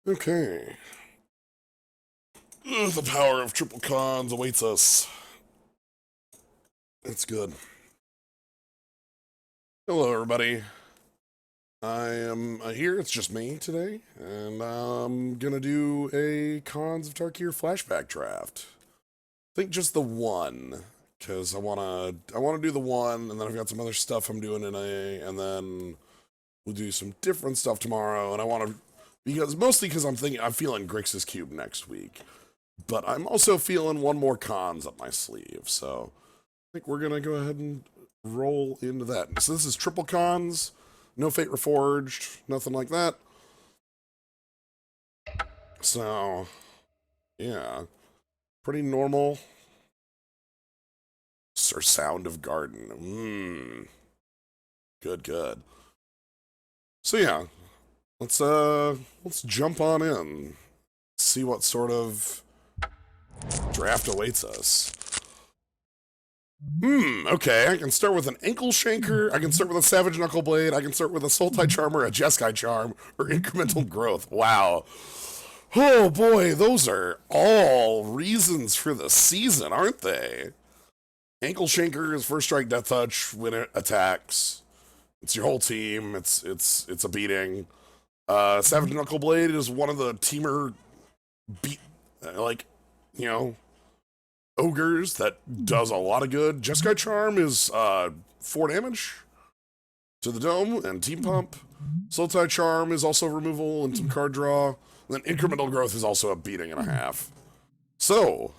Okay. Ugh, the power of triple cons awaits us. That's good. Hello, everybody. I am here. It's just me today, and I'm gonna do a Cons of Tarkir flashback draft. I think just the one, because I wanna do the one, and then I've got some other stuff I'm doing today, and then we'll do some different stuff tomorrow. And I want to because I'm feeling Grixis Cube next week. But I'm also feeling one more cons up my sleeve, so I think we're gonna go ahead and roll into that. So this is triple cons, no Fate Reforged, nothing like that. So yeah, pretty normal. Sir Sound of Garden. Good, good. So yeah, let's jump on in. See what sort of draft awaits us. Okay, I can start with an Ankle Shanker, I can start with a Savage Knuckle Blade, I can start with a Sultai Charmer, a Jeskai Charm, or Incremental Growth. Wow. Oh boy, those are all reasons for the season, aren't they? Ankle Shanker is first strike death touch when it attacks. It's your whole team, it's a beating. Savage Knuckle Blade is one of the teamer beat like, you know, ogres that does a lot of good. Jeskai Charm is 4 damage to the dome and team pump. Sultai Charm is also removal and some card draw. And then incremental growth is also a beating and a half. So,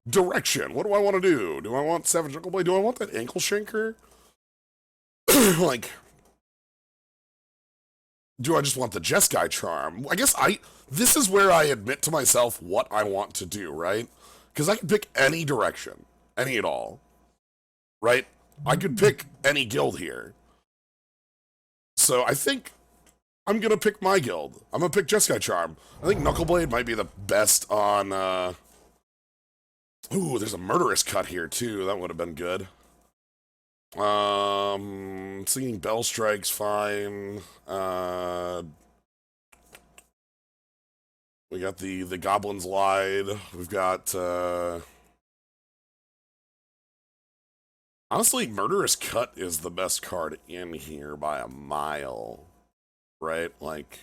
direction. What do I want to do? Do I want Savage Knuckle Blade? Do I want that Ankle Shanker? Like, do I just want the Jeskai Charm? This is where I admit to myself what I want to do, right? Because I can pick any direction, any at all, right? I could pick any guild here. So I think I'm gonna pick my guild. I'm gonna pick Jeskai Charm. I think Knuckleblade might be the best on, Ooh, there's a Murderous Cut here, too. That would have been good. Singing Bell Strike's fine. We got the Goblins Lied. We've got, honestly, Murderous Cut is the best card in here by a mile, right? Like,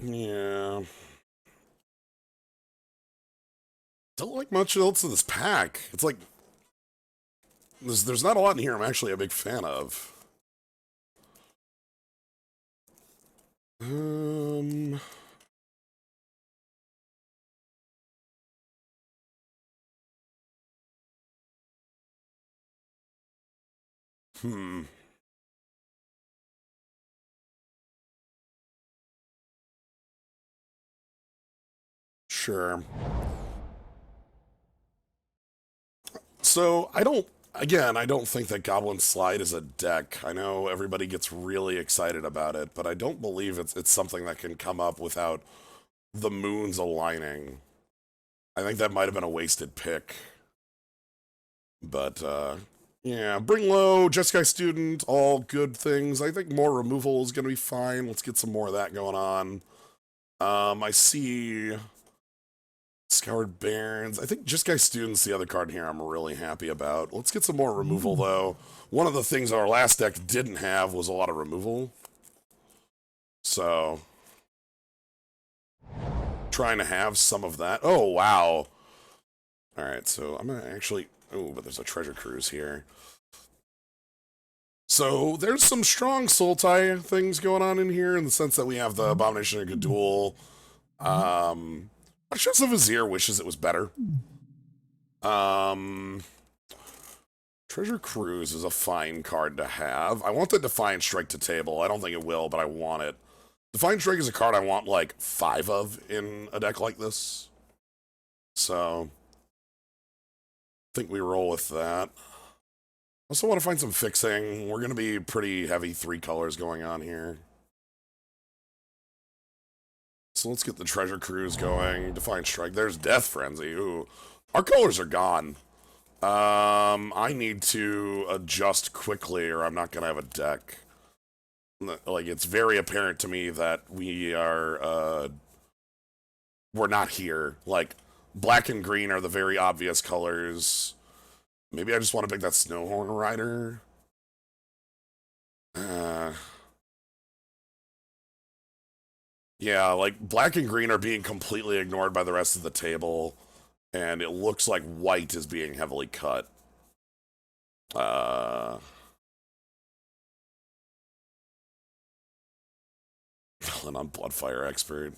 yeah. Don't like much else of this pack. It's like, there's not a lot in here I'm actually a big fan of. Um, hmm. Sure. So I don't think that Goblin Slide is a deck. I know everybody gets really excited about it, but I don't believe it's something that can come up without the moons aligning. I think that might have been a wasted pick. But, yeah, bring low, Jeskai Student, all good things. I think more removal is going to be fine. Let's get some more of that going on. I see Scoured Barrens. I think Jeskai Student's the other card here I'm really happy about. Let's get some more removal, though. One of the things our last deck didn't have was a lot of removal. So, trying to have some of that. Oh, wow. Alright, so I'm going to actually... Oh, but there's a treasure cruise here. So there's some strong Sultai things going on in here in the sense that we have the Abomination of Gadul. Just the Vizier wishes it was better. Treasure Cruise is a fine card to have. I want the Defiant Strike to table. I don't think it will, but I want it. Defiant Strike is a card I want like 5 of in a deck like this. So, I think we roll with that. Also want to find some fixing. We're going to be pretty heavy 3 colors going on here. So let's get the Treasure Cruise going. Defiant Strike. There's Death Frenzy. Ooh. Our colors are gone. I need to adjust quickly or I'm not gonna have a deck. Like, it's very apparent to me that we're not here. Like, black and green are the very obvious colors. Maybe I just want to pick that Snowhorn Rider. Uh, yeah, like, black and green are being completely ignored by the rest of the table, and it looks like white is being heavily cut. Uh, and I'm Bloodfire Expert.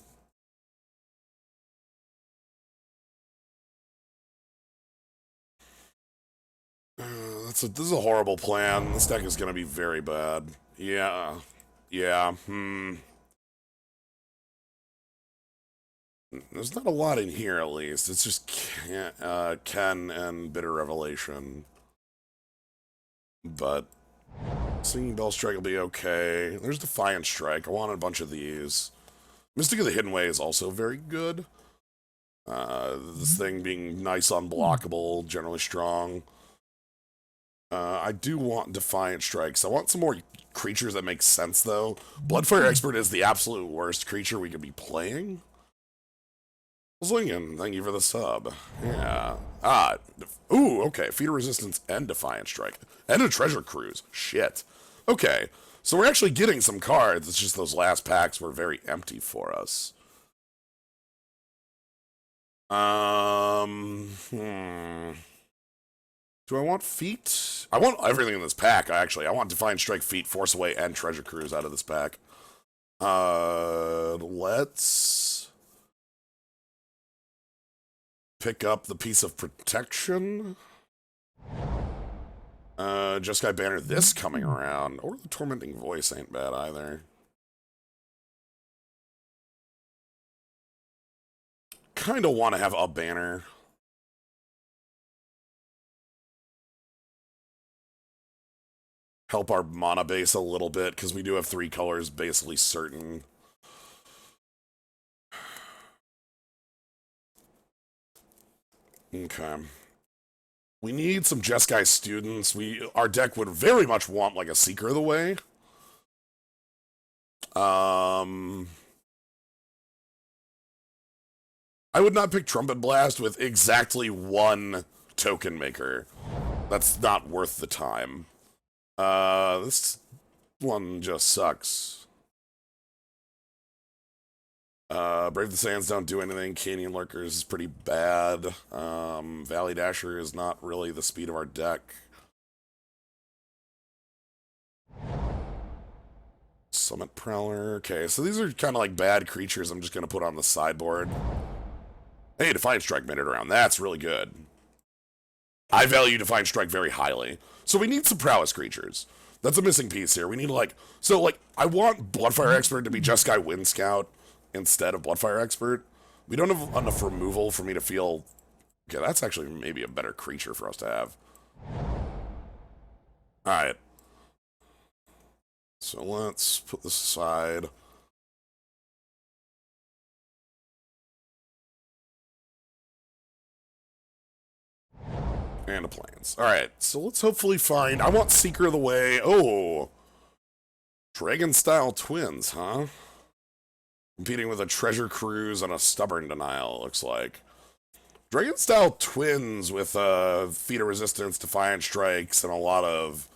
This is a horrible plan. This deck is gonna be very bad. Yeah. Yeah. There's not a lot in here, at least. It's just Ken and Bitter Revelation. But Singing Bell Strike will be okay. There's Defiant Strike. I wanted a bunch of these. Mystic of the Hidden Way is also very good. This thing being nice unblockable, generally strong. I do want Defiant Strikes. I want some more creatures that make sense, though. Bloodfire Expert is the absolute worst creature we could be playing. Zlingen, thank you for the sub. Yeah. Ooh, okay. Feeder Resistance and Defiant Strike. And a Treasure Cruise. Shit. Okay. So we're actually getting some cards. It's just those last packs were very empty for us. Do I want Feet? I want everything in this pack, actually. I want Defiant Strike, Feet, Force Away, and Treasure Cruise out of this pack. Let's pick up the Piece of Protection. Jeskai Banner this coming around. Or the Tormenting Voice ain't bad either. Kinda want to have a banner. Help our mana base a little bit, because we do have 3 colors basically certain. Okay. We need some Jeskai students. Our deck would very much want, like, a Seeker of the Way. I would not pick Trumpet Blast with exactly 1 token maker. That's not worth the time. This one just sucks. Brave the Sands don't do anything. Canyon Lurkers is pretty bad. Valley Dasher is not really the speed of our deck. Summit Prowler. Okay, so these are kind of like bad creatures I'm just going to put on the sideboard. Hey, Defiant Strike made it around. That's really good. I value Defiant Strike very highly. So we need some prowess creatures. That's a missing piece here. We need, like... So, like, I want Bloodfire Expert to be Jeskai Wind Scout instead of Bloodfire Expert. We don't have enough removal for me to feel... Okay, that's actually maybe a better creature for us to have. Alright. So let's put this aside. And a Plains. Alright, so let's hopefully find... I want Seeker of the Way. Oh! Dragon-style twins, huh? Competing with a Treasure Cruise and a Stubborn Denial, it looks like. Dragon-style twins with Feeder Resistance, Defiant Strikes, and a lot of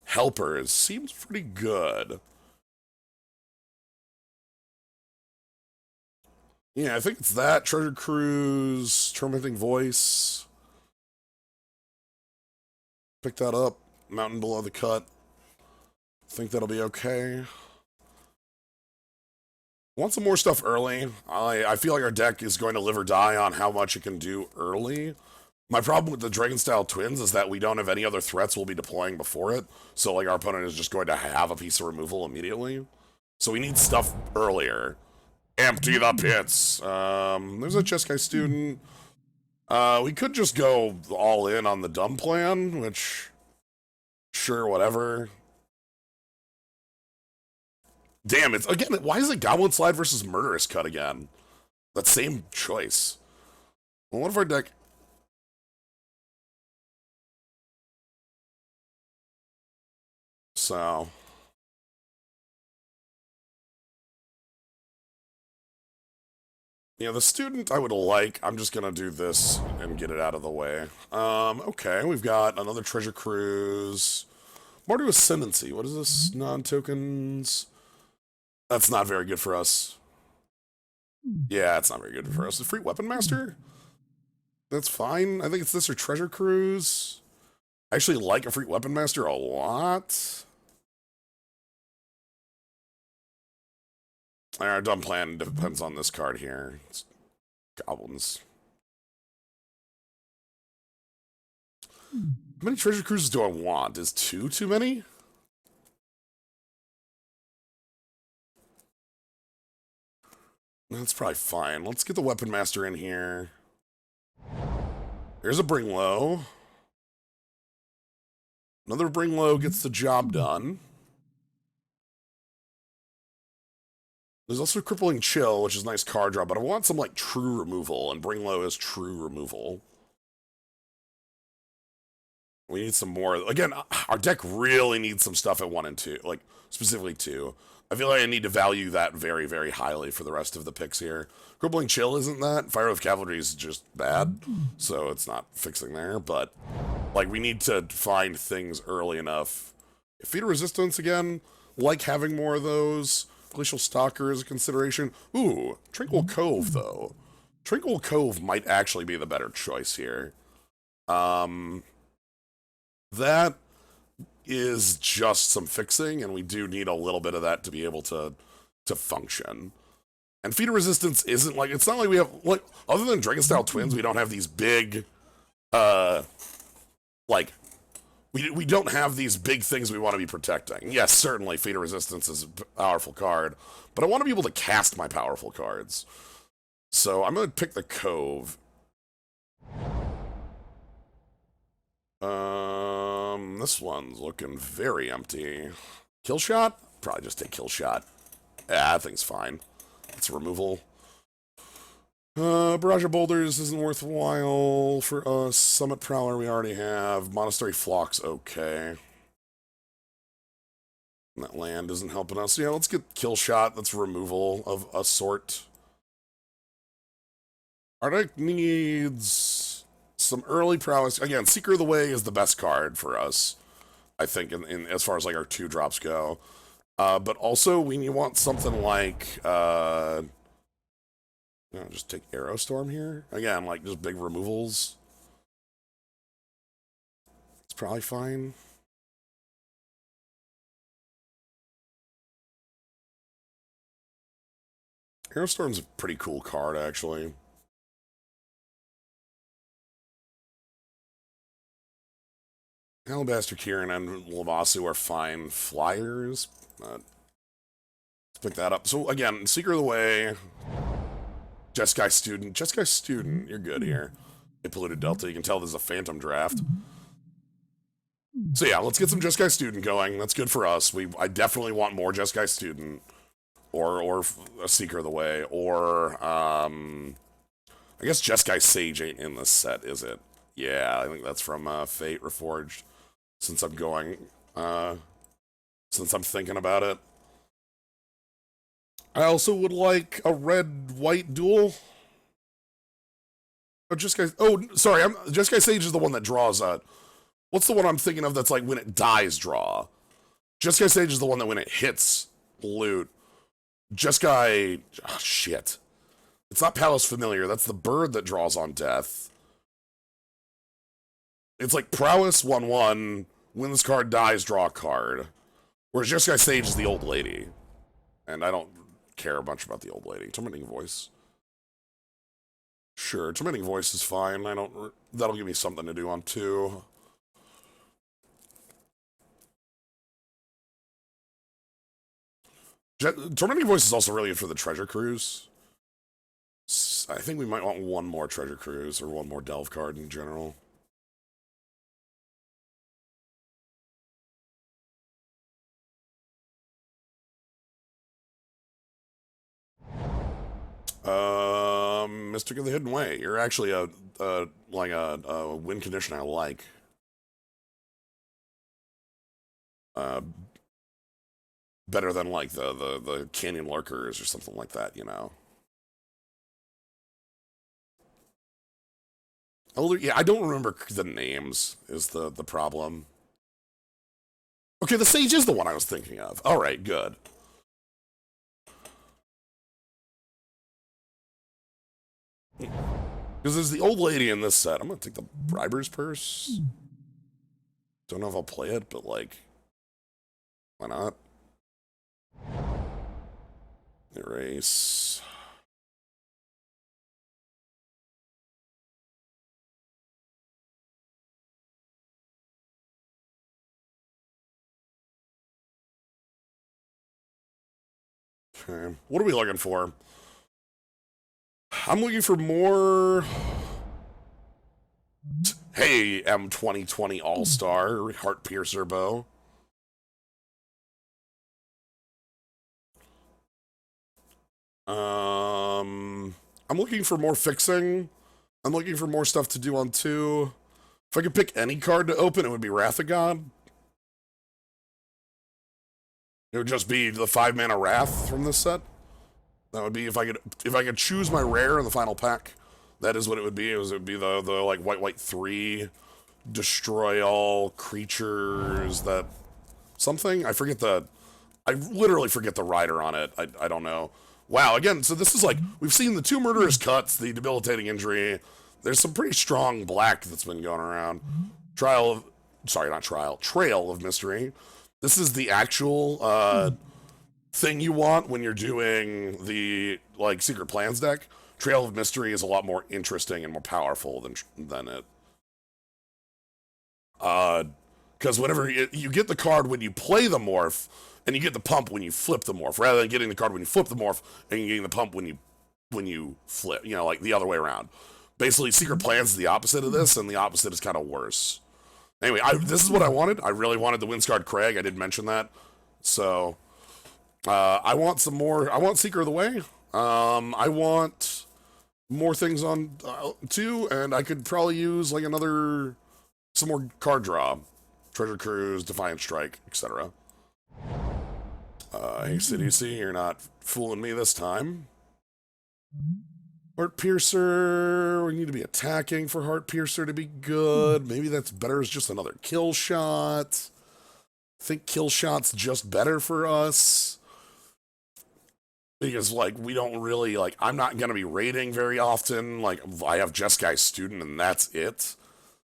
helpers seems pretty good. Yeah, I think it's that. Treasure Cruise, Tormenting Voice. Pick that up. Mountain Below the Cut. Think that'll be okay. Want some more stuff early. I feel like our deck is going to live or die on how much it can do early. My problem with the Dragon-style twins is that we don't have any other threats we'll be deploying before it. So, like, our opponent is just going to have a piece of removal immediately. So we need stuff earlier. Empty the pits. There's a Jeskai student. We could just go all in on the dumb plan, which... Sure, whatever. Damn, it's... Again, why is it Goblin Slide versus Murderous Cut again? That same choice. Well, what if our deck... So, yeah, the student I would like, I'm just gonna do this and get it out of the way. Okay, we've got another treasure cruise. More to Ascendancy. What is this? Non-tokens. That's not very good for us. Yeah, it's not very good for us. The free weapon master? That's fine. I think it's this or treasure cruise. I actually like a free weapon master a lot. Our dumb plan depends on this card here. It's goblins. How many treasure cruises do I want? Is two too many? That's probably fine. Let's get the weapon master in here. There's a bring low. Another bring low gets the job done. There's also crippling chill, which is a nice card draw, but I want some like true removal, and bring low is true removal. We need some more. Again, our deck really needs some stuff at 1 and 2, like specifically 2. I feel like I need to value that very, very highly for the rest of the picks here. Crippling Chill isn't that. Fire with Cavalry is just bad, so it's not fixing there. But, like, we need to find things early enough. Feet of Resistance, again, like having more of those. Glacial Stalker is a consideration. Ooh, Tranquil Cove, though. Tranquil Cove might actually be the better choice here. That is just some fixing, and we do need a little bit of that to be able to function. And Feet of Resistance isn't like, it's not like we have, like, other than Dragon-style Twins, we don't have these big, like, we don't have these big things we want to be protecting. Yes, certainly Feet of Resistance is a powerful card, but I want to be able to cast my powerful cards. So I'm going to pick the Cove. This one's looking very empty. Kill shot? Probably just take kill shot. Yeah, that thing's fine. It's removal. Barrage of Boulders isn't worthwhile for us. Summit Prowler we already have. Monastery Flock's okay. And that land isn't helping us. Yeah, let's get kill shot. That's removal of a sort. Our deck needs some early prowess. Again, Seeker of the Way is the best card for us, I think, in as far as like our 2-drops go. But also we want something like just take Aerostorm here. Again, like just big removals. It's probably fine. Aerostorm's a pretty cool card, actually. Alabaster Kieran and Lavasu are fine flyers. Let's pick that up. So again, Seeker of the Way, Jeskai Student. Jeskai Student, you're good here. A Polluted Delta, you can tell this is a Phantom draft. So yeah, let's get some Jeskai Student going. That's good for us. I definitely want more Jeskai Student. Or a Seeker of the Way. Or, I guess Jeskai Sage ain't in this set, is it? Yeah, I think that's from Fate Reforged. Since I'm thinking about it. I also would like a red-white duel. Oh, Jeskai Sage is the one that draws what's the one I'm thinking of that's like when it dies, draw? Jeskai Sage is the one that when it hits, loot. Jeskai, shit. It's not Palace Familiar, that's the bird that draws on death. It's like Prowess 1/1, when this card dies, draw a card. Whereas Jeskai Sage is the old lady. And I don't care much about the old lady. Tormenting Voice. Sure, Tormenting Voice is fine. That'll give me something to do on 2. Tormenting Voice is also really good for the Treasure Cruise. I think we might want one more Treasure Cruise, or one more Delve card in general. Mystic of the Hidden Way. You're actually a win condition I like. better than like the canyon lurkers or something like that, you know. Yeah, I don't remember the names is the problem. Okay, the sage is the one I was thinking of. All right, good. Because there's the old lady in this set. I'm gonna take the briber's purse. Don't know if I'll play it, but like, why not? Erase. Okay. What are we looking for? I'm looking for more. Hey, M2020 All Star Heart Piercer bow. I'm looking for more fixing. I'm looking for more stuff to do on 2. If I could pick any card to open, it would be Wrath of God. It would just be the 5-mana Wrath from this set. That would be if I could choose my rare in the final pack. That is what it would be. It would be the like white 3, destroy all creatures that something. I literally forget the rider on it. I don't know. Wow, again, so this is like, we've seen the 2 murderous cuts, the debilitating injury. There's some pretty strong black that's been going around. Trail of Mystery. This is the actual thing you want when you're doing the, like, Secret Plans deck. Trail of Mystery is a lot more interesting and more powerful than it. Because whenever you get the card when you play the morph, and you get the pump when you flip the morph, rather than getting the card when you flip the morph and getting the pump when you flip, you know, like the other way around. Basically, Secret Plans is the opposite of this, and the opposite is kind of worse. Anyway, this is what I wanted. I really wanted the Windscarred Crag. I did mention that. So, I want some more. I want Seeker of the Way. I want more things on 2, and I could probably use like some more card draw. Treasure Cruise, Defiant Strike, etc. Hey, CDC, you're not fooling me this time. Heart Piercer, we need to be attacking for Heart Piercer to be good. Maybe that's better as just another kill shot. I think kill shot's just better for us. Because, like, we don't really, like, I'm not going to be raiding very often. Like, I have Jeskai Student and that's it,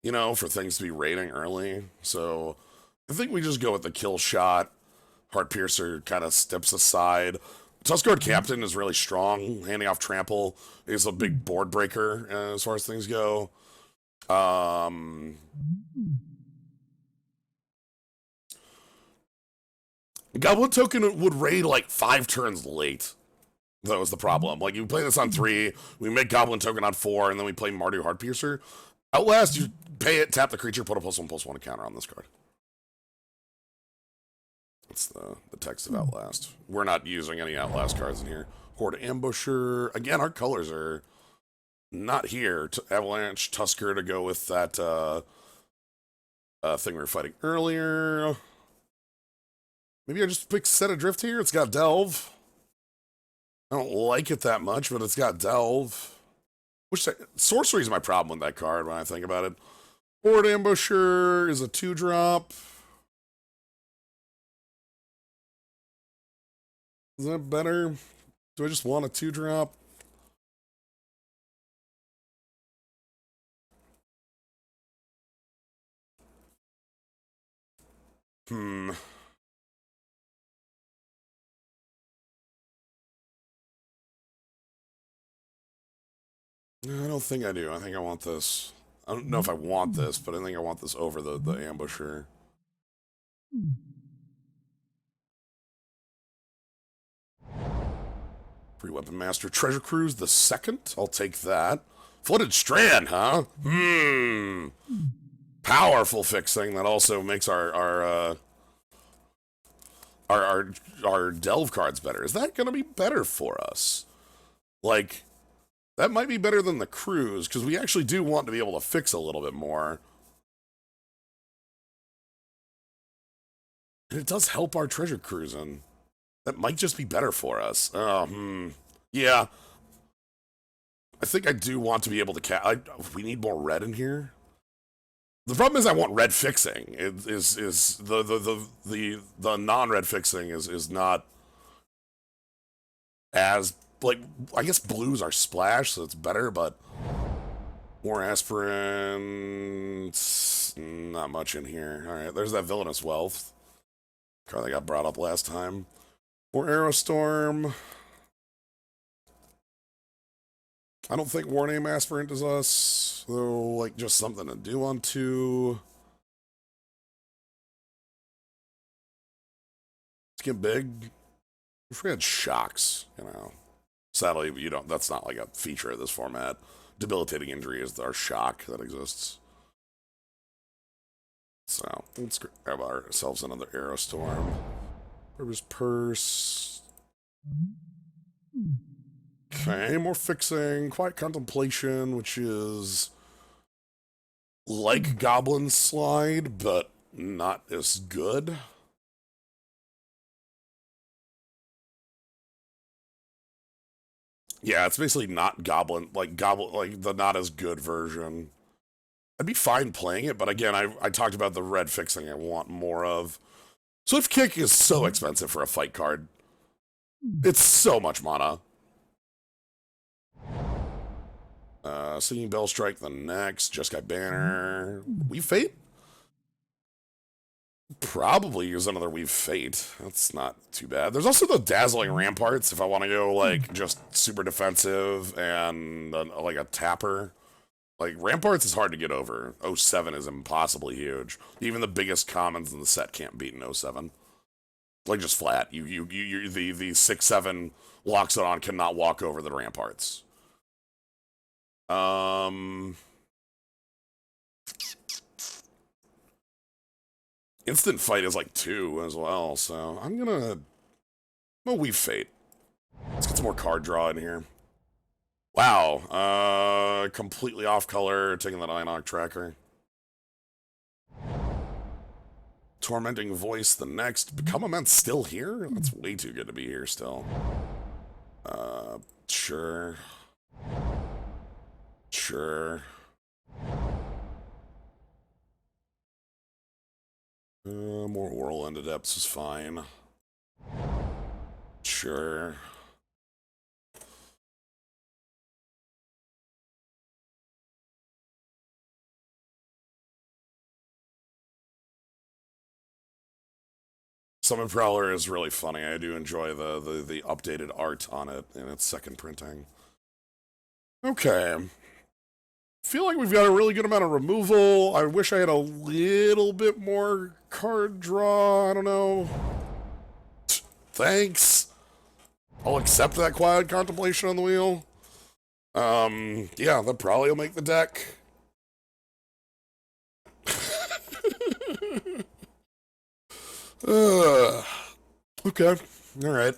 you know, for things to be raiding early. So, I think we just go with the kill shot. Heart Piercer kind of steps aside. Tuskguard Captain is really strong. Handing off Trample is a big board breaker as far as things go. Goblin Token would raid like 5 turns late. That was the problem. Like, you play this on 3, we make Goblin Token on 4, and then we play Mardu Heart Piercer. Outlast, you pay it, tap the creature, put a +1/+1 counter on this card. That's the text of Outlast. We're not using any Outlast cards in here. Horde Ambusher. Again, our colors are not here. Avalanche, Tusker to go with that thing we were fighting earlier. Maybe I just pick Set Adrift here. It's got Delve. I don't like it that much, but it's got Delve. Sorcery is my problem with that card when I think about it. Horde Ambusher is a 2-drop. Is that better? Do I just want a 2-drop? I don't think I do. I think I want this. I don't know if I want this, but I think I want this over the Ambusher. Free Weapon Master. Treasure Cruise the second. I'll take that. Flooded Strand, huh? Powerful fixing that also makes our delve cards better. Is that going to be better for us? Like, that might be better than the cruise, because we actually do want to be able to fix a little bit more. And it does help our treasure cruising. That might just be better for us. Yeah, I think I do want to be able to we need more red in here. The problem is I want red fixing. It is the non-red fixing is not as, like, I guess blues are splash, so it's better, but more aspirin, not much in here. All right, there's that villainous wealth card that got brought up last time. More Aerostorm. I don't think War Name Aspirant is us, though, like, just something to do on 2. Let's get big. If we had shocks, you know. Sadly, you don't. That's not like a feature of this format. Debilitating injury is our shock that exists. So let's grab ourselves another Aerostorm. River's Purse. Okay, more fixing. Quiet Contemplation, which is like Goblin Slide, but not as good. Yeah, it's basically not Goblin, like the not as good version. I'd be fine playing it, but again, I talked about the red fixing I want more of. Swift Kick is so expensive for a fight card. It's so much mana. Singing Bell Strike the next. Jeskai Banner. Weave Fate? Probably use another Weave Fate. That's not too bad. There's also the Dazzling Ramparts if I want to go, like, just super defensive and, like, a tapper. Like, Ramparts is hard to get over. 07 is impossibly huge. Even the biggest commons in the set can't beat an 07. Like, just flat. The 6/7 Loxodon cannot walk over the Ramparts. Instant Fight is like 2 as well, so I'm gonna Weave Fate. Let's get some more card draw in here. Wow, completely off color, taking that Inoc tracker. Tormenting Voice the next. Become Immense still here? That's way too good to be here still. Sure. Sure. More Whirlwind Adepts is fine. Sure. Summon Prowler is really funny. I do enjoy the updated art on it in its second printing. Okay. Feel like we've got a really good amount of removal. I wish I had a little bit more card draw. I don't know. Thanks. I'll accept that Quiet Contemplation on the wheel. Yeah, that probably will make the deck. Okay. Alright.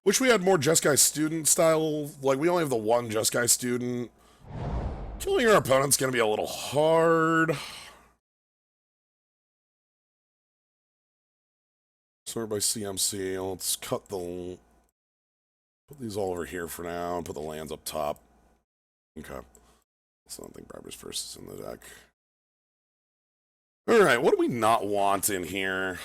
Wish we had more Jeskai student style. Like, we only have the one Jeskai student. Killing our opponent's gonna be a little hard. Sort by CMC. Let's put these all over here for now and put the lands up top. Okay. So I don't think Barber's Purse is in the deck. Alright, what do we not want in here?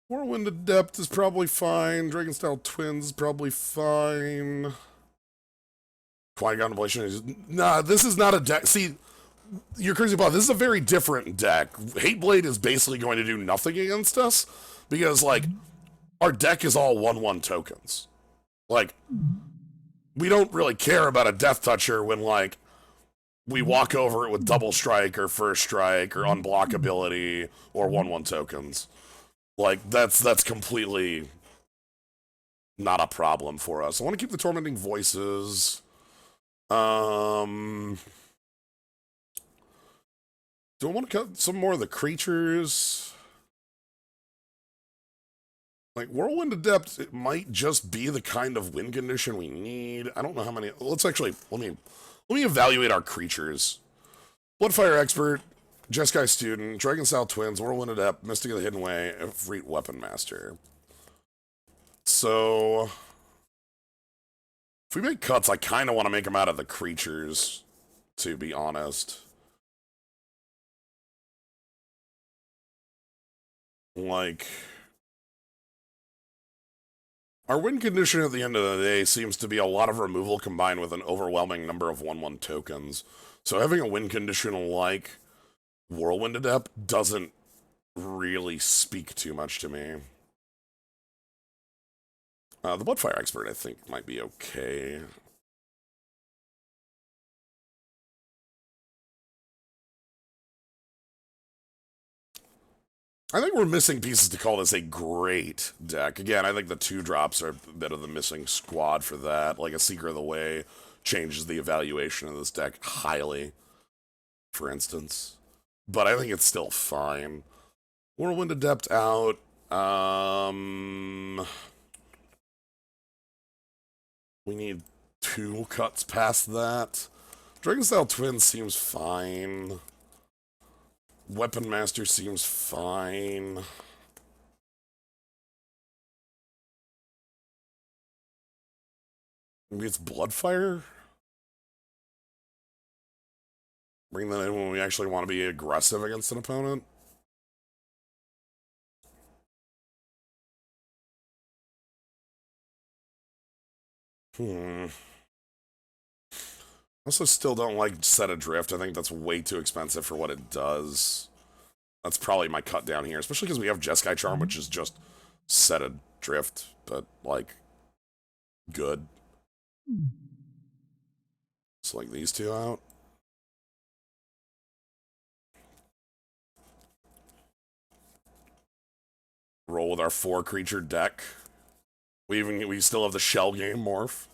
Whirlwind Adept is probably fine. Dragonstyle Twins is probably fine. Quiet Contemplation is... Nah, this is not a deck. See, you're crazy about this is a very different deck. Hateblade is basically going to do nothing against us because, like, our deck is all 1/1 tokens. Like, we don't really care about a Death Toucher when, like, we walk over it with Double Strike or First Strike or Unblockability or 1/1 tokens. Like, that's completely not a problem for us. I want to keep the Tormenting Voices. Do I want to cut some more of the creatures? Like, Whirlwind Adept, it might just be the kind of win condition we need. I don't know how many... Let's actually... Let me evaluate our creatures. Bloodfire Expert Jeskai Student, Dragon Style Twins, Whirlwind Adept, Mystic of the Hidden Way, Efreet Weapon Master. So, if we make cuts, I kind of want to make them out of the creatures, to be honest. Like, our win condition at the end of the day seems to be a lot of removal combined with an overwhelming number of 1/1 tokens. So having a win condition like Whirlwind Adept doesn't really speak too much to me. The Bloodfire Expert, I think, might be okay. I think we're missing pieces to call this a great deck. Again, I think the 2-drops are a bit of the missing squad for that. Like a Seeker of the Way changes the evaluation of this deck highly, for instance. But I think it's still fine. Whirlwind Adept out. We need 2 cuts past that. Dragon Style Twins seems fine. Weapon Master seems fine. Maybe it's Bloodfire? Bring that in when we actually want to be aggressive against an opponent. I also still don't like Set Adrift. I think that's way too expensive for what it does. That's probably my cut down here, especially because we have Jeskai Charm, which is just Set Adrift, but, like, good. So, like, these 2 out. Roll with our 4-creature deck. We still have the Shell Game Morph.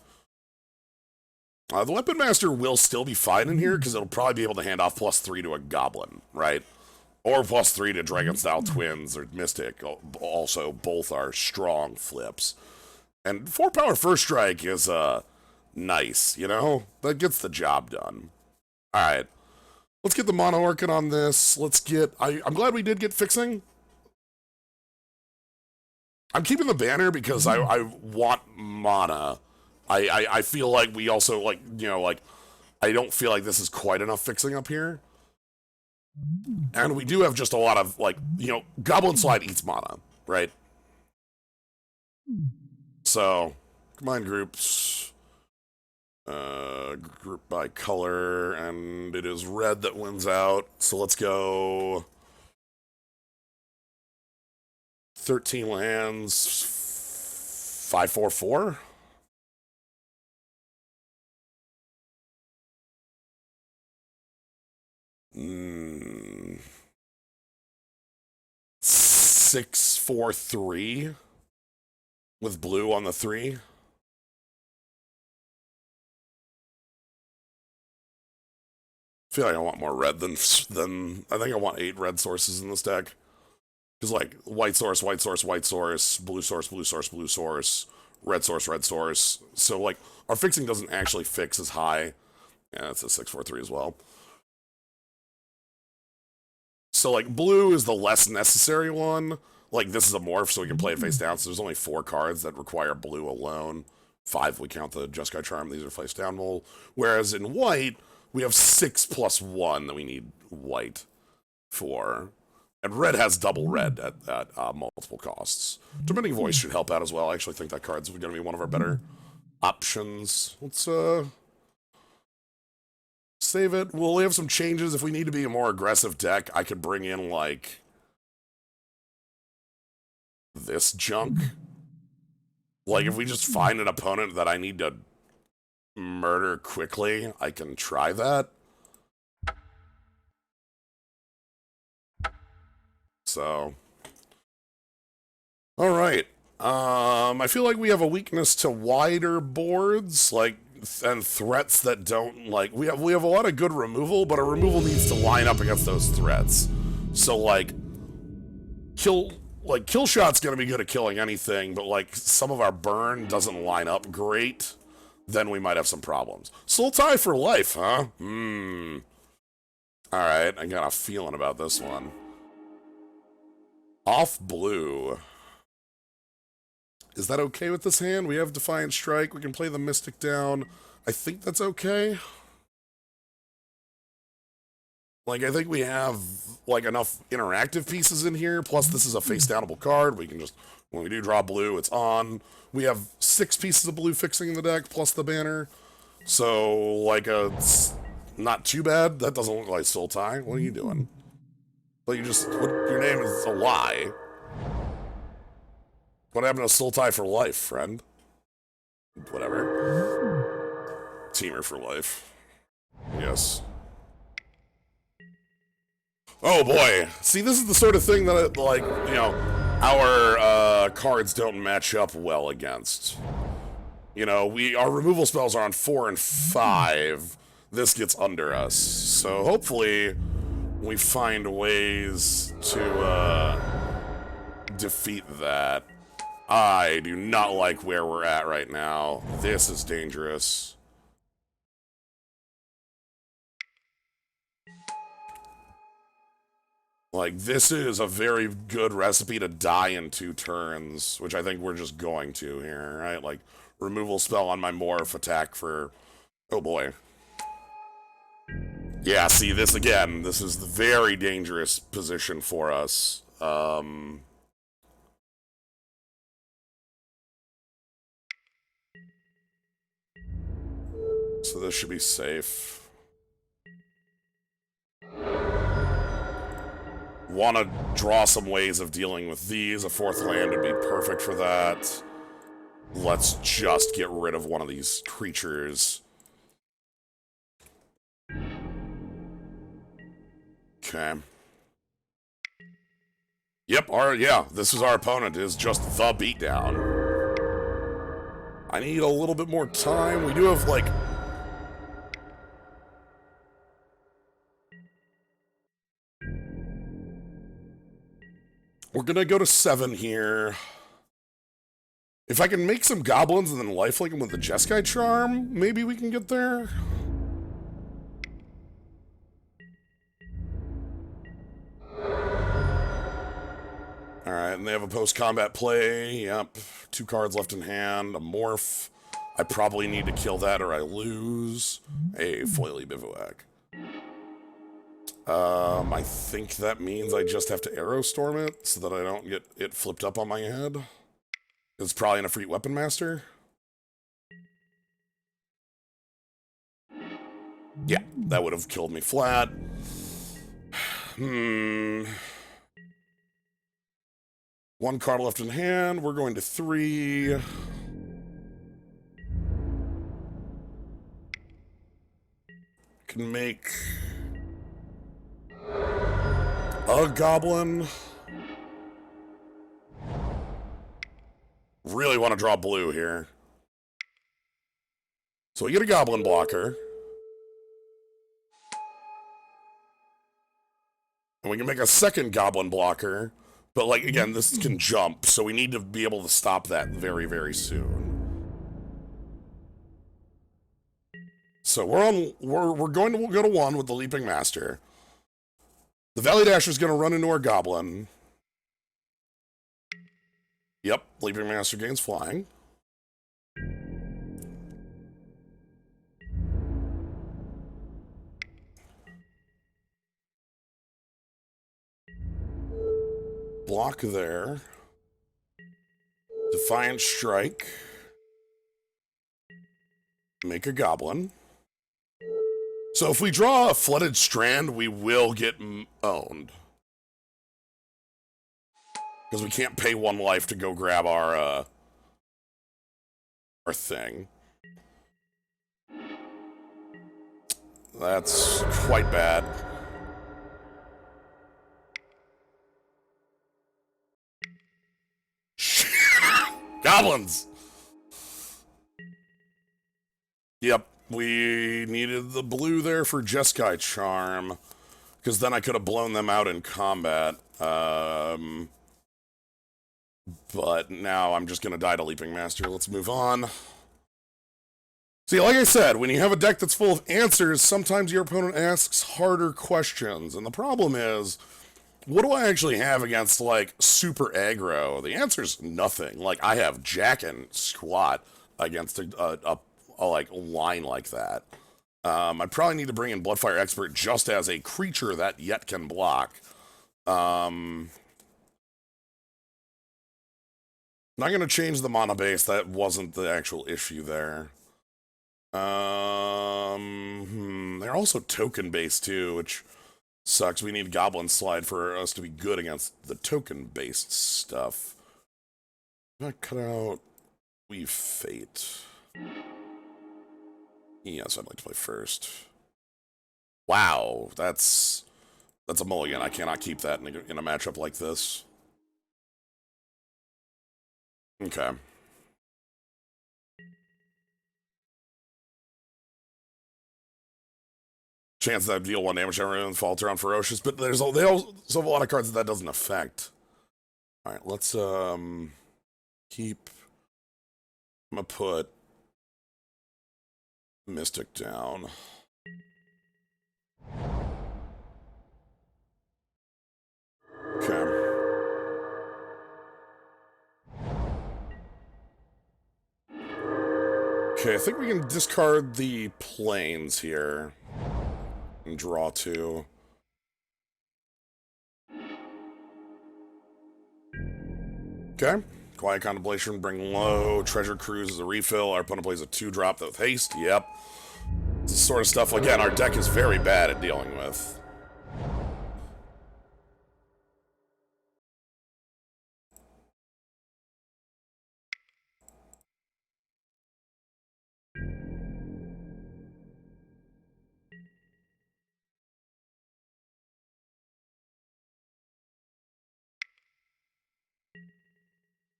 The Weapon Master will still be fine in here, because it'll probably be able to hand off +3 to a Goblin, right? Or +3 to Dragon Style Twins or Mystic. Also, both are strong flips. And 4-power First Strike is, nice, you know? That gets the job done. Alright. Let's get the mono working on this. Let's get... I'm glad we did get fixing. I'm keeping the banner because I want mana. I feel like we also, like, you know, like, I don't feel like this is quite enough fixing up here. And we do have just a lot of, like, you know, Goblin Slide eats mana, right? So, combine groups, group by color, and it is red that wins out. So let's go 13 lands, 5/4/4. Hmm. 6/4/3 with blue on the 3. I feel like I want more red than I think I want 8 red sources in this deck. Because, like, white source, white source, white source, blue source, blue source, blue source, red source, red source. So, like, our fixing doesn't actually fix as high. Yeah, it's a 6/4/3 as well. So, like, blue is the less necessary one. Like, this is a morph, so we can play it face down. So there's only 4 cards that require blue alone. 5, we count the Jeskai Charm. These are face down roll. Whereas in white, we have 6+1 that we need white for. And red has double red at multiple costs. Demeaning Voice should help out as well. I actually think that card's going to be one of our better options. Let's, save it. We'll have some changes. If we need to be a more aggressive deck, I could bring in, like, this junk. Like, if we just find an opponent that I need to murder quickly, I can try that. So, all right. I feel like we have a weakness to wider boards, like, and threats that don't, like, we have a lot of good removal, but our removal needs to line up against those threats. So, like, kill shot's gonna be good at killing anything, but, like, some of our burn doesn't line up great, then we might have some problems. Soul Tie for life, huh? Alright, I got a feeling about this one. Off blue. Is that okay with this hand? We have Defiant Strike. We can play the Mystic down. I think that's okay. Like, I think we have, like, enough interactive pieces in here. Plus, this is a face-downable card. We can just, when we do draw blue, it's on. We have 6 pieces of blue fixing in the deck, plus the banner. So, like, it's not too bad. That doesn't look like Sultai. What are you doing? But you just, your name is a lie. What happened to Sultai for life, friend? Whatever. Teamer for life. Yes. Oh boy. See, this is the sort of thing that, like, you know, our cards don't match up well against. You know, our removal spells are on 4 and 5. This gets under us. So hopefully we find ways to defeat that. I do not like where we're at right now. This is dangerous. Like, this is a very good recipe to die in 2 turns, which I think we're just going to here, right? Like, removal spell on my morph, attack for... Oh boy. Yeah, see, this again, this is the very dangerous position for us. So this should be safe. Want to draw some ways of dealing with these. A 4th land would be perfect for that. Let's just get rid of one of these creatures. Okay. Yep, yeah, this is our opponent, is just the beatdown. I need a little bit more time. We do have, like... We're gonna go to 7 here. If I can make some goblins and then lifelink them with the Jeskai Charm, maybe we can get there. Alright, and they have a post-combat play. Yep. 2 cards left in hand. A morph. I probably need to kill that or I lose. A foily bivouac. I think that means I just have to arrow storm it so that I don't get it flipped up on my head. It's probably an Efreet Weapon Master. Yeah, that would have killed me flat. One card left in hand. We're going to 3. Can make a goblin. Really want to draw blue here. So we get a goblin blocker. And we can make a second goblin blocker. But, like, again, this can jump, so we need to be able to stop that very, very soon. So we're going to go to 1 with the Leaping Master. The Valley Dasher is going to run into our goblin. Yep, Leaping Master gains flying. Block there. Defiant Strike. Make a goblin. So if we draw a Flooded Strand, we will get owned. Because we can't pay 1 life to go grab our thing. That's quite bad. Goblins! Yep, we needed the blue there for Jeskai Charm, because then I could have blown them out in combat. But now I'm just going to die to Leaping Master. Let's move on. See, like I said, when you have a deck that's full of answers, sometimes your opponent asks harder questions. And the problem is, what do I actually have against, like, super aggro? The answer's nothing. Like, I have Jack and Squat against a like, line like that. I probably need to bring in Bloodfire Expert just as a creature that yet can block. Not going to change the mana base. That wasn't the actual issue there. They're also token based too, which sucks. We need Goblin Slide for us to be good against the token based stuff. I cut out Weave Fate. Yes, I'd like to play first. Wow, that's a mulligan. I cannot keep that in a matchup like this. Okay. Chance that I deal 1 damage every and falter on Ferocious, but they also have a lot of cards that doesn't affect. Alright, let's keep. I'm gonna put Mystic down. Okay. Okay, I think we can discard the planes here. And draw 2. Okay. Quiet Contemplation, bring low. Treasure Cruise is a refill. Our opponent plays a 2-drop with haste. Yep. This is sort of stuff, again, our deck is very bad at dealing with.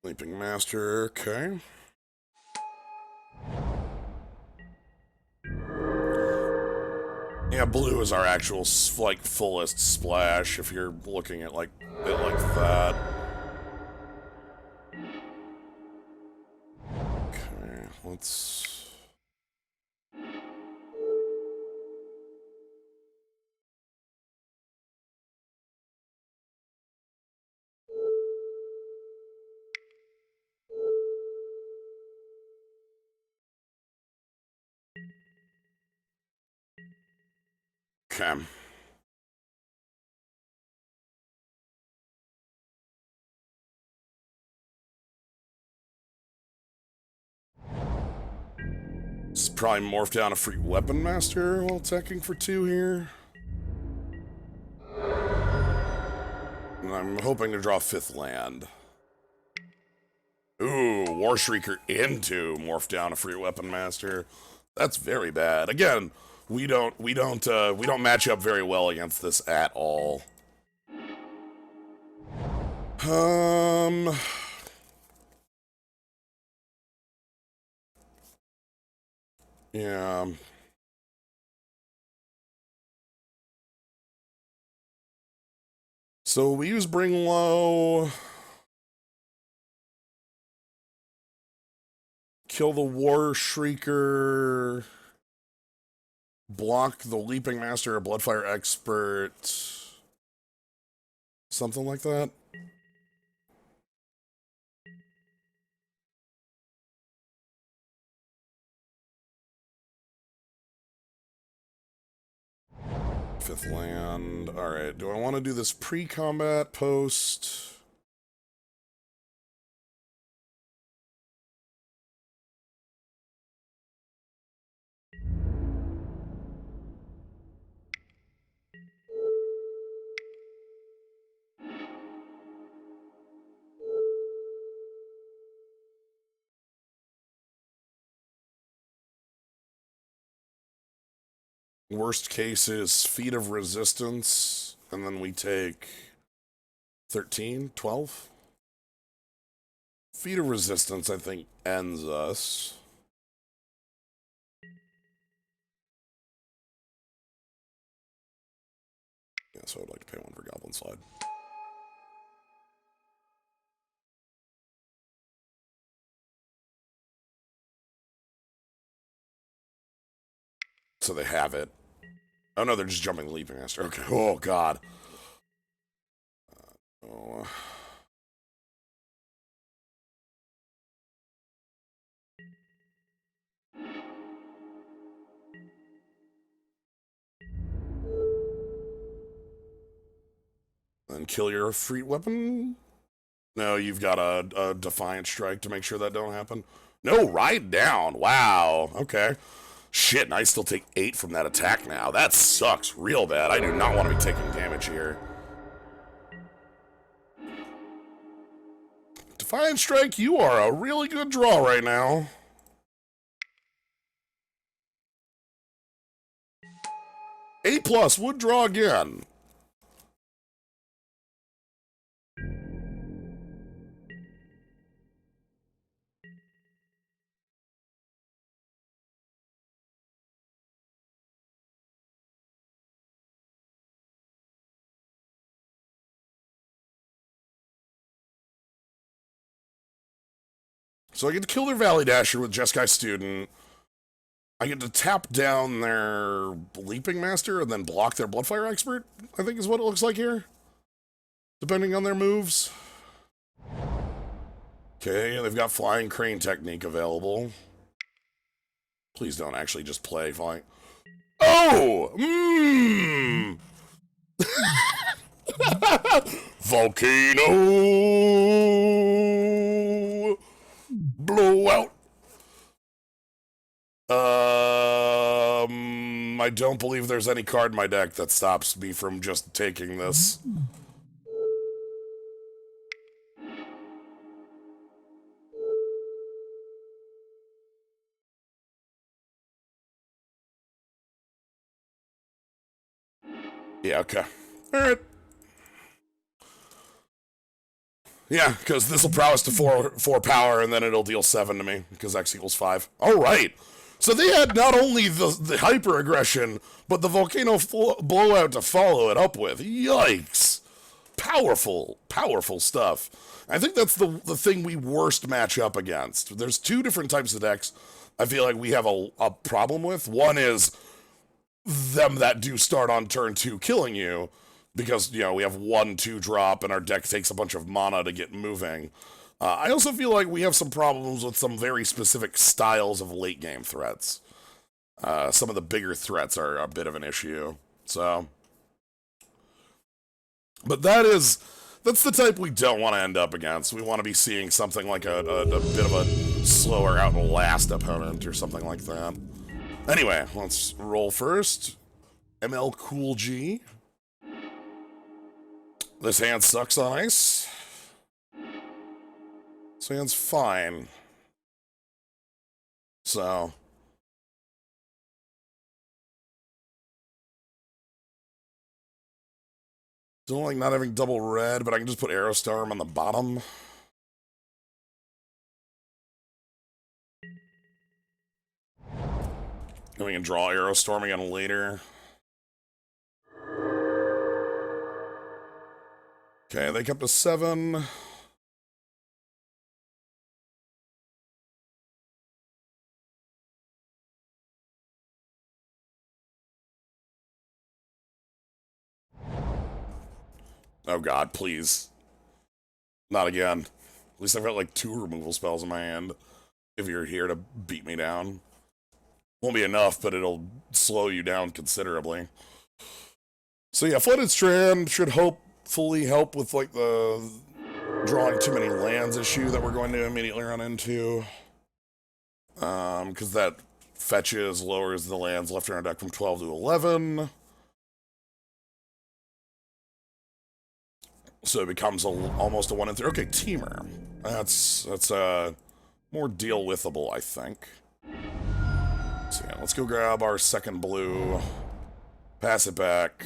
Leaping Master, okay. Yeah, blue is our actual, like, fullest splash, if you're looking at, like, it like that. Okay, let's... Okay. This is probably morph down a free Weapon Master while attacking for 2 here. And I'm hoping to draw a 5th land. Ooh, War Shrieker into morph down a free Weapon Master. That's very bad. Again, we don't match up very well against this at all. Yeah. So we use Bring Low. Kill the War Shrieker. Block the Leaping Master or Bloodfire Expert. Something like that. Fifth land. Alright, do I want to do this pre-combat, post? Worst case is Feat of Resistance, and then we take 13, 12? Feat of Resistance, I think, ends us. Yeah, so I'd like to pay 1 for Goblin Slide. so they have it. Oh no, they're just jumping Leaping Master. Okay. Oh god. Oh. Then kill your free weapon. No, you've got a Defiant Strike to make sure that don't happen. No, ride down. Wow. Okay. Shit, and I still take 8 from that attack now. That sucks real bad. I do not want to be taking damage here. Defiant Strike, you are a really good draw right now. A+ would draw again. So I get to kill their Valley Dasher with Jeskai Student. I get to tap down their Leaping Master and then block their Bloodfire Expert, I think is what it looks like here. Depending on their moves. Okay, they've got Flying Crane Technique available. Please don't actually just play Flying. Oh! Mmm! Volcano! Blowout! I don't believe there's any card in my deck that stops me from just taking this. Yeah, okay. Alright. Yeah, because this will prowess to 4 power, and then it'll deal 7 to me, because X equals 5. Alright. So they had not only the hyper-aggression, but the Volcano Blowout to follow it up with. Yikes. Powerful, powerful stuff. I think that's the thing we worst match up against. There's 2 different types of decks I feel like we have a problem with. One is them that do start on turn 2 killing you, because, you know, we have 1/2 drop and our deck takes a bunch of mana to get moving. I also feel like we have some problems with some very specific styles of late game threats. Some of the bigger threats are a bit of an issue. So, but that's the type we don't want to end up against. We want to be seeing something like a bit of a slower outlast opponent or something like that. Anyway, let's roll first. ML Cool G. This hand sucks on ice. This hand's fine. So. Don't like not having double red, but I can just put Aerostorm on the bottom. And we can draw Aerostorm again later. Okay, they kept a 7. Oh god, please. Not again. At least I've got like 2 removal spells in my hand. If you're here to beat me down. Won't be enough, but it'll slow you down considerably. So yeah, Flooded Strand should hopefully help with like the drawing too many lands issue that we're going to immediately run into. Because that fetches, lowers the lands left in our deck from 12 to 11. So it becomes almost a 1 in 3. Okay, Teamer. That's more deal-withable, I think. So yeah, let's go grab our second blue. Pass it back.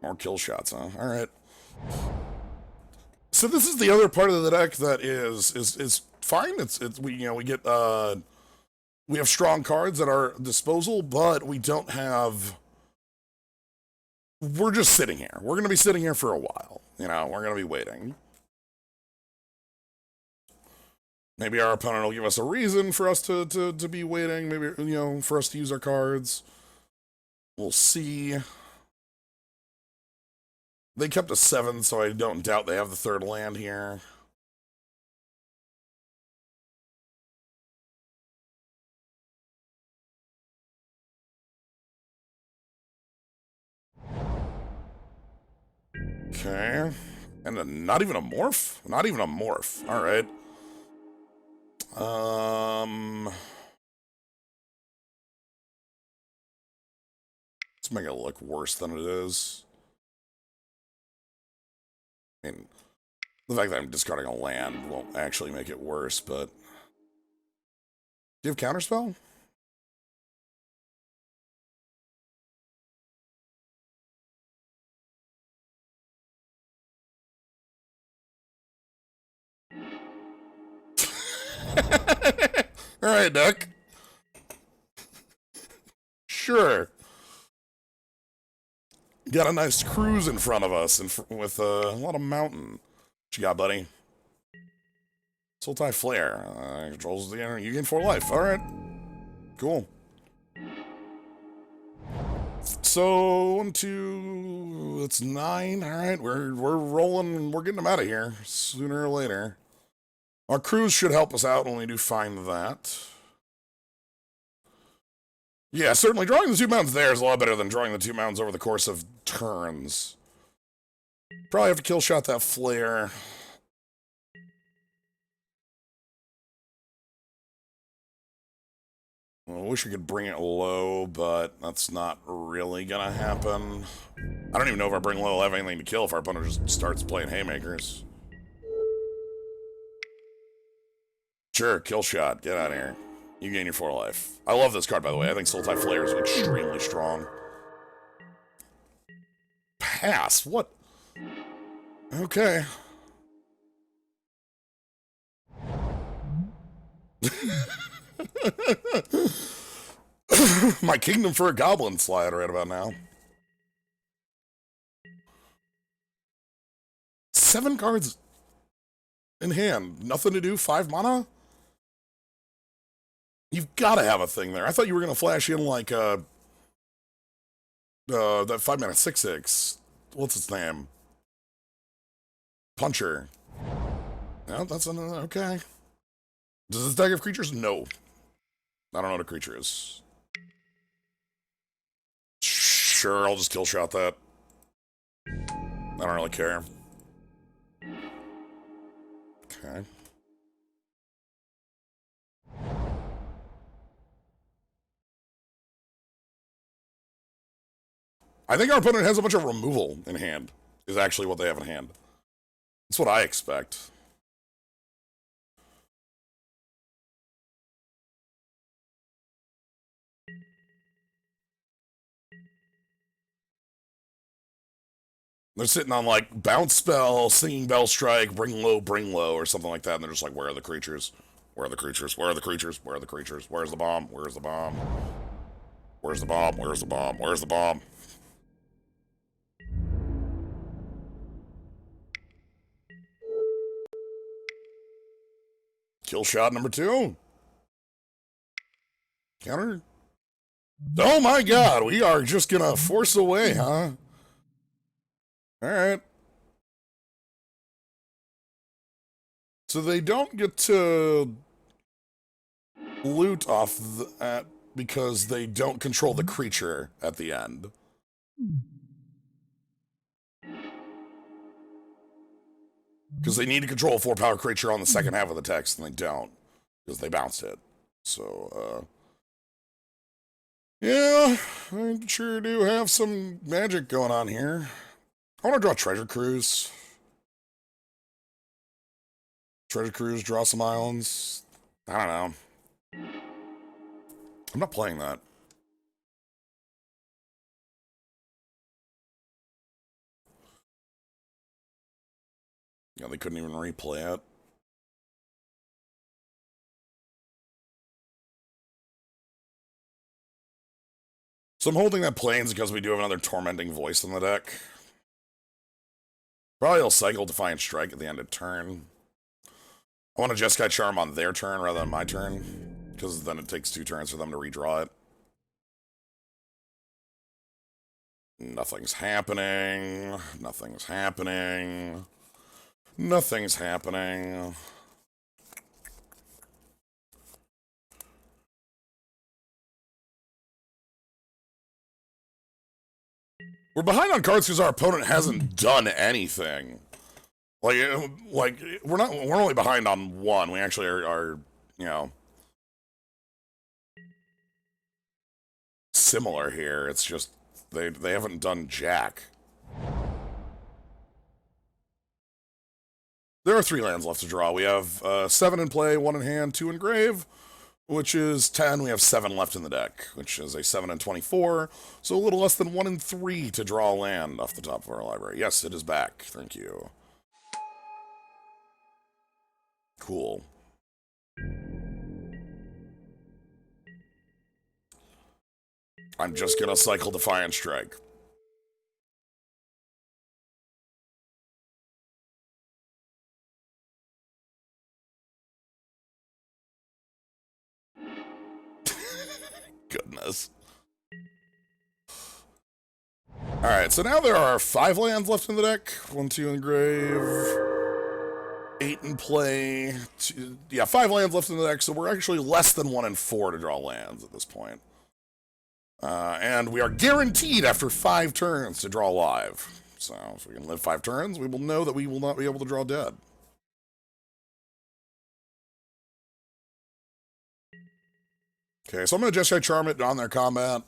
More kill shots, huh? Alright. So this is the other part of the deck that is fine. We get we have strong cards at our disposal, but we don't have. We're just sitting here. We're gonna be sitting here for a while. You know, we're gonna be waiting. Maybe our opponent will give us a reason for us to be waiting. Maybe, you know, for us to use our cards. We'll see. They kept a 7, so I don't doubt they have the third land here. Okay. And not even a morph? Not even a morph. Alright. Let's make it look worse than it is. I mean, the fact that I'm discarding a land won't actually make it worse, but... Do you have Counterspell? Alright, Duck. Sure. Got a nice cruise in front of us with a lot of mountain. What you got, buddy? Sultai Flare. Controls the energy. You gain 4 life. Alright. Cool. So, 1, 2... That's 9. Alright, we're rolling. We're getting them out of here sooner or later. Our cruise should help us out when we do find that. Yeah, certainly drawing the 2 mountains there is a lot better than drawing the 2 mountains over the course of turns. Probably have to kill shot that flare. I wish we could bring it low, but that's not really gonna happen. I don't even know if I bring low, I'll have anything to kill if our opponent just starts playing haymakers. Sure, kill shot, get out of here. You gain your 4 life. I love this card, by the way. I think Sultai Flare is extremely strong. Pass? What? Okay. My kingdom for a goblin slide right about now. 7 cards in hand. Nothing to do, 5 mana? You've got to have a thing there. I thought you were going to flash in like that 5-mana 6/6. What's its name? Puncher. Yeah, that's another. Okay. Does this deck have creatures? No. I don't know what a creature is. Sure, I'll just kill shot that. I don't really care. Okay. I think our opponent has a bunch of removal in hand, is actually what they have in hand. That's what I expect. They're sitting on, like, Bounce Spell, Singing Bell Strike, Bring Low, or something like that, and they're just like, where are the creatures? Where are the creatures? Where are the creatures? Where are the creatures? Where's the bomb? Where's the bomb? Where's the bomb? Where's the bomb? Where's the bomb? Kill shot number 2. Counter. Oh my god, we are just gonna force away, huh? Alright. So they don't get to loot off that because they don't control the creature at the end. Because they need to control a 4-power creature on the second half of the text, and they don't. Because they bounced it. So, yeah, I sure do have some magic going on here. I want to draw Treasure Cruise. Treasure Cruise, draw some islands. I don't know. I'm not playing that. Yeah, they couldn't even replay it. So I'm holding that Plains because we do have another Tormenting Voice in the deck. Probably he'll cycle Defiant Strike at the end of turn. I want a Jeskai Charm on their turn rather than my turn, because then it takes 2 turns for them to redraw it. Nothing's happening. Nothing's happening. Nothing's happening. We're behind on cards because our opponent hasn't done anything. Like we're only behind on 1. We actually are you know, similar here. It's just they haven't done jack. There are 3 lands left to draw. We have 7 in play, 1 in hand, 2 in grave, which is 10. We have 7 left in the deck, which is a 7 and 24, so a little less than 1 in 3 to draw a land off the top of our library. Yes, it is back. Thank you. Cool. I'm just gonna cycle Defiant Strike. Goodness. Alright, so now there are 5 lands left in the deck. 1, 2 in the grave. 8 in play. 5 lands left in the deck, so we're actually less than 1 in 4 to draw lands at this point. And we are guaranteed after 5 turns to draw live. So if we can live 5 turns, we will know that we will not be able to draw dead. Okay, so I'm going to Jeskai Charm it on their combat,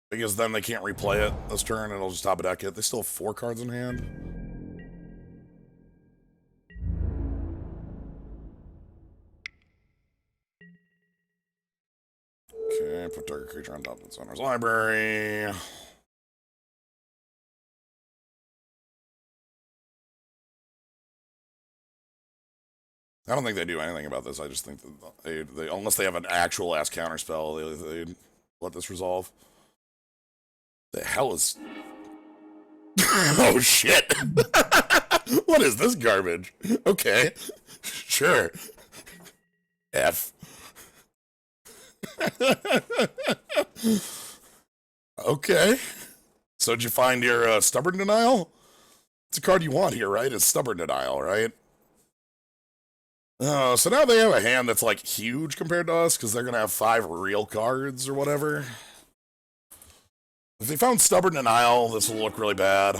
because then they can't replay it this turn, and it'll just top a deck it. They still have 4 cards in hand. Okay, put Tarkir creature on top of its owner's library. I don't think they do anything about this. I just think that they unless they have an actual ass counterspell, they let this resolve. The hell is... Oh, shit! What is this garbage? Okay. Sure. F. Okay. So did you find your Stubborn Denial? It's a card you want here, right? It's Stubborn Denial, right? Oh, so now they have a hand that's, like, huge compared to us, because they're going to have 5 real cards or whatever. If they found Stubborn Denial, this will look really bad.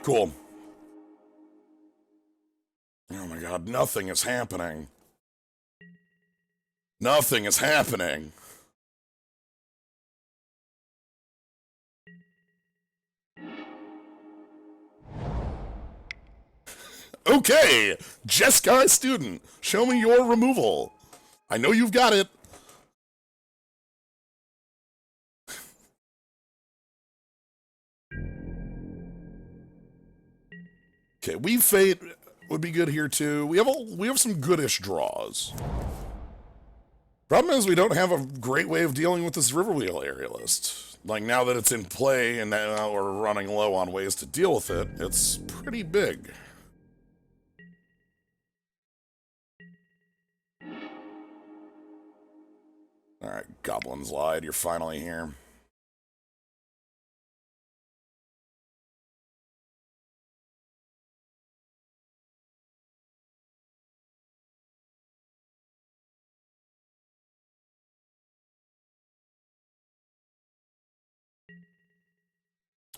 Cool. Oh my god, nothing is happening. Nothing is happening. Okay, Jeskai student, show me your removal. I know you've got it. Okay, Weave Fate would be good here too. We have some goodish draws. Problem is we don't have a great way of dealing with this Riverwheel area list. Like, now that it's in play and now we're running low on ways to deal with it, it's pretty big. Alright, Goblin's Lied, you're finally here.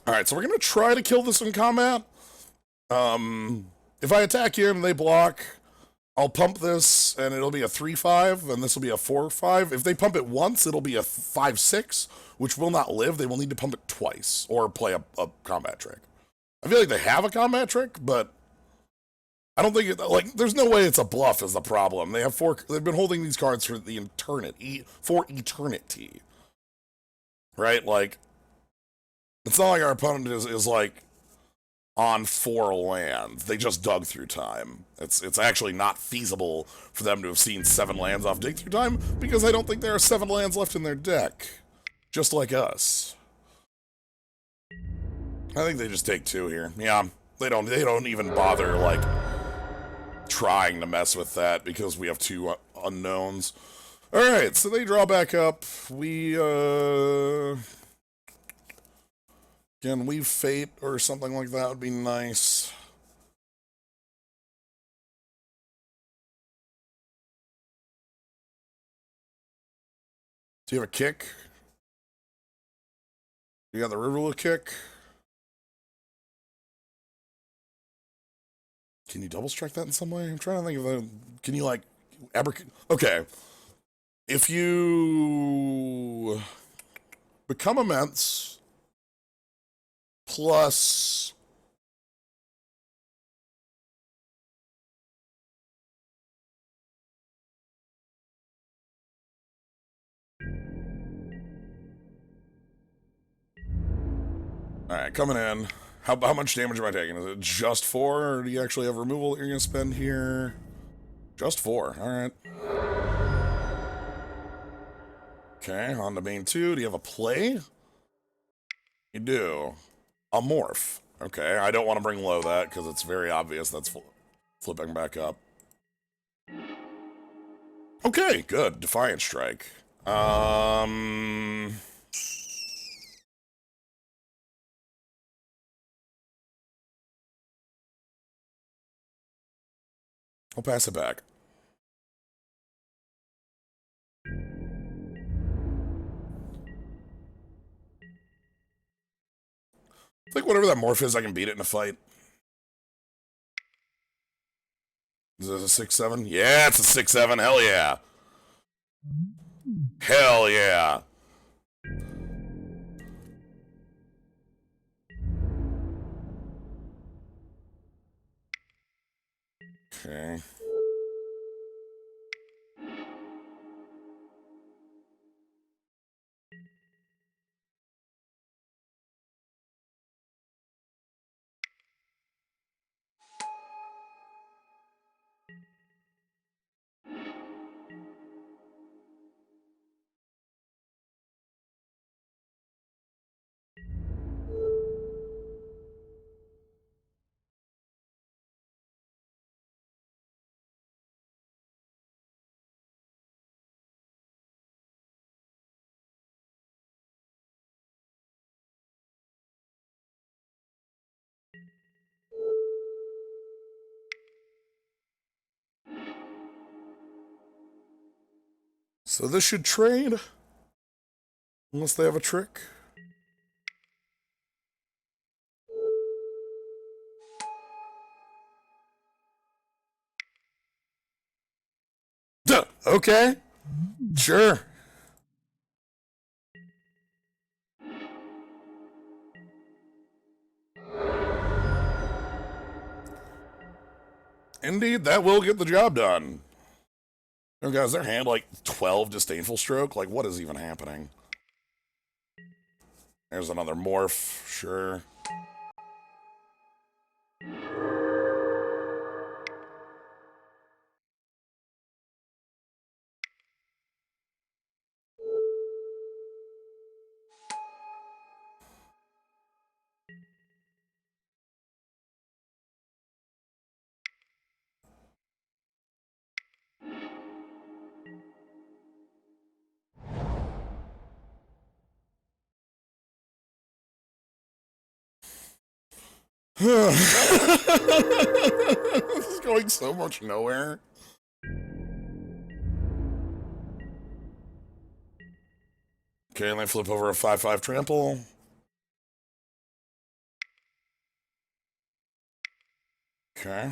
Alright, so we're gonna try to kill this in combat. If I attack you and they block, I'll pump this, and it'll be a 3-5, and this will be a 4-5. If they pump it once, it'll be a 5-6, which will not live. They will need to pump it twice, or play a combat trick. I feel like they have a combat trick, but I don't think like, there's no way it's a bluff is the problem. They've been holding these cards for the eternity. Right? Like, it's not like our opponent is like, on 4 lands. They just dug through time. It's actually not feasible for them to have seen 7 lands off dig through time, because I don't think there are 7 lands left in their deck. Just like us. I think they just take 2 here. Yeah, they don't even bother, like, trying to mess with that because we have 2 unknowns. Alright, so they draw back up. We, Again, leave Fate or something like that would be nice. Do you have a kick? You got the Riverwood kick? Can you double strike that in some way? I'm trying to think of a... Can you, like... Okay. If you... become immense... plus... Alright, coming in. How much damage am I taking? Is it just 4, or do you actually have removal that you're going to spend here? Just 4, alright. Okay, on to main 2. Do you have a play? You do. A morph. Okay, I don't want to bring low that, because it's very obvious that's flipping back up. Okay, good. Defiant Strike. I'll pass it back. I think whatever that morph is, I can beat it in a fight. Is it a 6-7? Yeah, it's a 6-7. Hell yeah. Hell yeah. Okay. So this should trade. Unless they have a trick. Duh. Okay. Sure. Indeed, that will get the job done. Oh, guys, their hand like 12 disdainful stroke? Like, what is even happening? There's another morph, sure. This is going so much nowhere. Okay, and they flip over a 5-5 trample. Okay.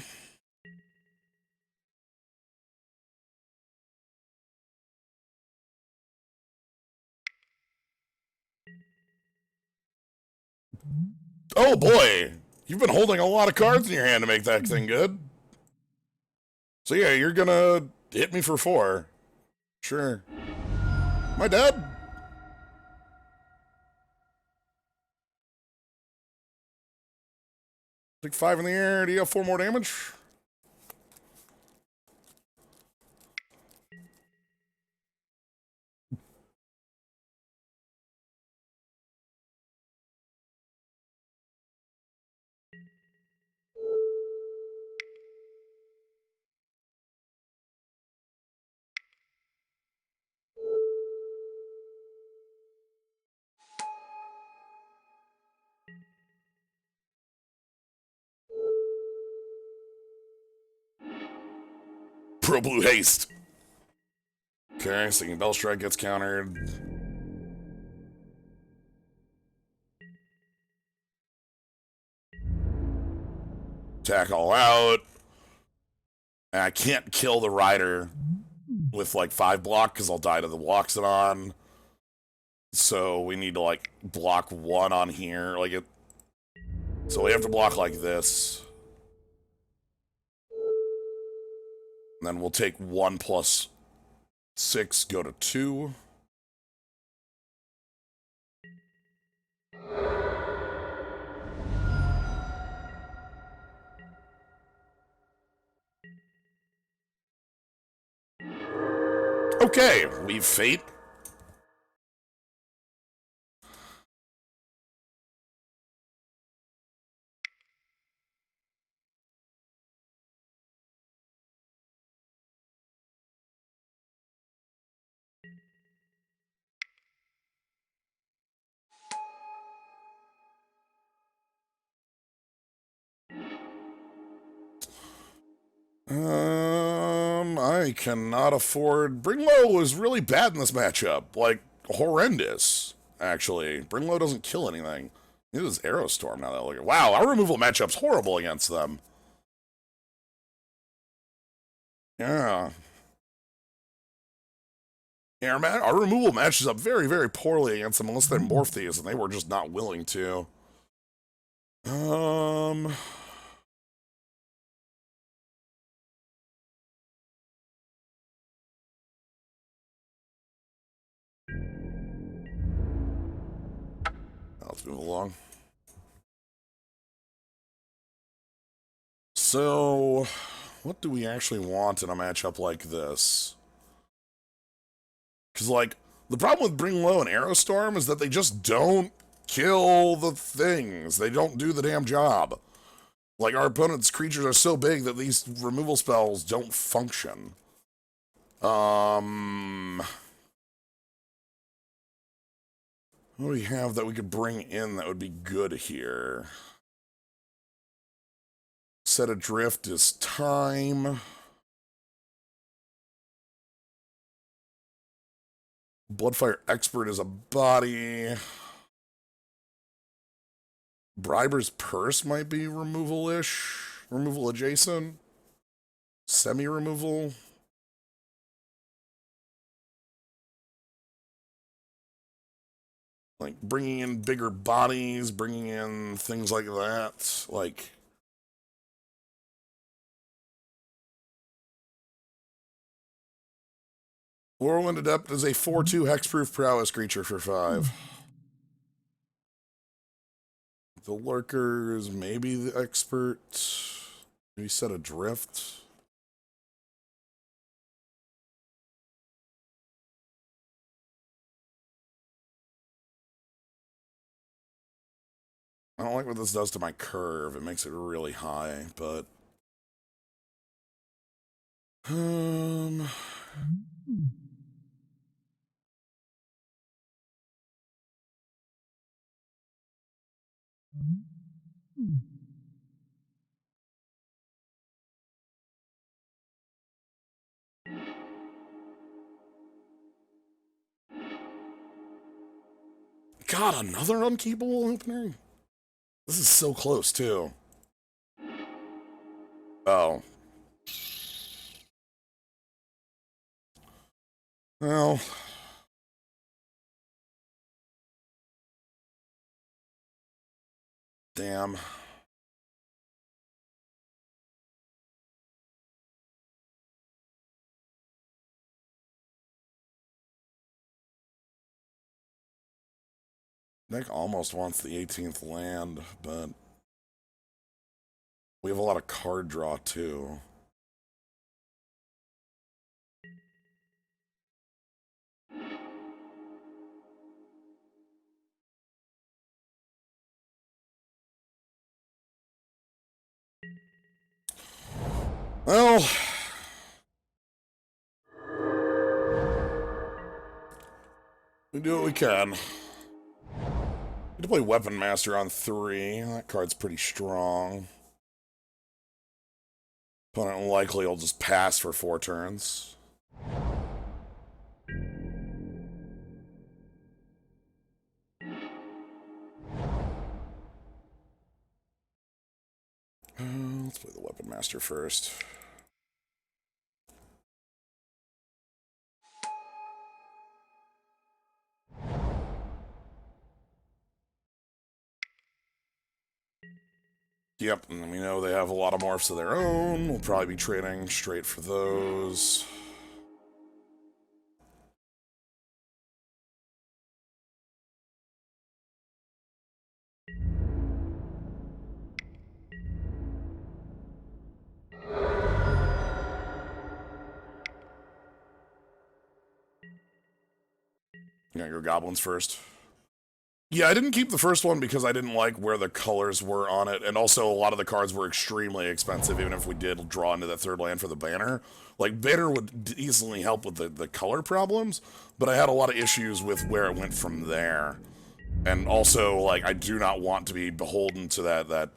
Oh boy! You've been holding a lot of cards in your hand to make that thing good. So yeah, you're gonna hit me for 4. Sure. Am I dead? Like 5 in the air. Do you have 4 more damage? Pro Blue Haste. Okay, Singing Bell Strike gets countered. Attack all out. And I can't kill the rider with like 5 block because I'll die to the Loxodon. So we need to like block 1 on here. Like it. So we have to block like this. And then we'll take 1 plus 6, go to 2. Okay, we've Fate. I cannot afford... Bringlow is really bad in this matchup. Like, horrendous, actually. Bringlow doesn't kill anything. It is Aerostorm now that I look at. Wow, our removal matchup's horrible against them. Yeah. Yeah, our removal matches up very, very poorly against them unless they morph these, and they were just not willing to. Let's move along. So, what do we actually want in a matchup like this? Because, like, the problem with Bring Low and Aerostorm is that they just don't kill the things. They don't do the damn job. Like, our opponent's creatures are so big that these removal spells don't function. What do we have that we could bring in that would be good here? Set Adrift is time. Bloodfire Expert is a body. Briber's Purse might be removal-ish. Removal adjacent. Semi-removal. Like, bringing in bigger bodies, bringing in things like that. Like... Whirlwind Adept is a 4/2 hexproof prowess creature for 5. The Lurkers, maybe the Expert. Maybe Set Adrift. I don't like what this does to my curve. It makes it really high, but... God, another unkeepable opener? This is so close, too. Oh. Well... Damn. Nick almost wants the 18th land, but we have a lot of card draw, too. Well... we do what we can. We need to play Weapon Master on 3. That card's pretty strong. Opponent likely will just pass for 4 turns. Let's play the Weapon Master first. Yep, and we know they have a lot of morphs of their own. We'll probably be trading straight for those. You got your goblins first. Yeah, I didn't keep the first one because I didn't like where the colors were on it, and also a lot of the cards were extremely expensive, even if we did draw into that 3rd land for the banner. Like, banner would easily help with the color problems, but I had a lot of issues with where it went from there. And also, like, I do not want to be beholden to that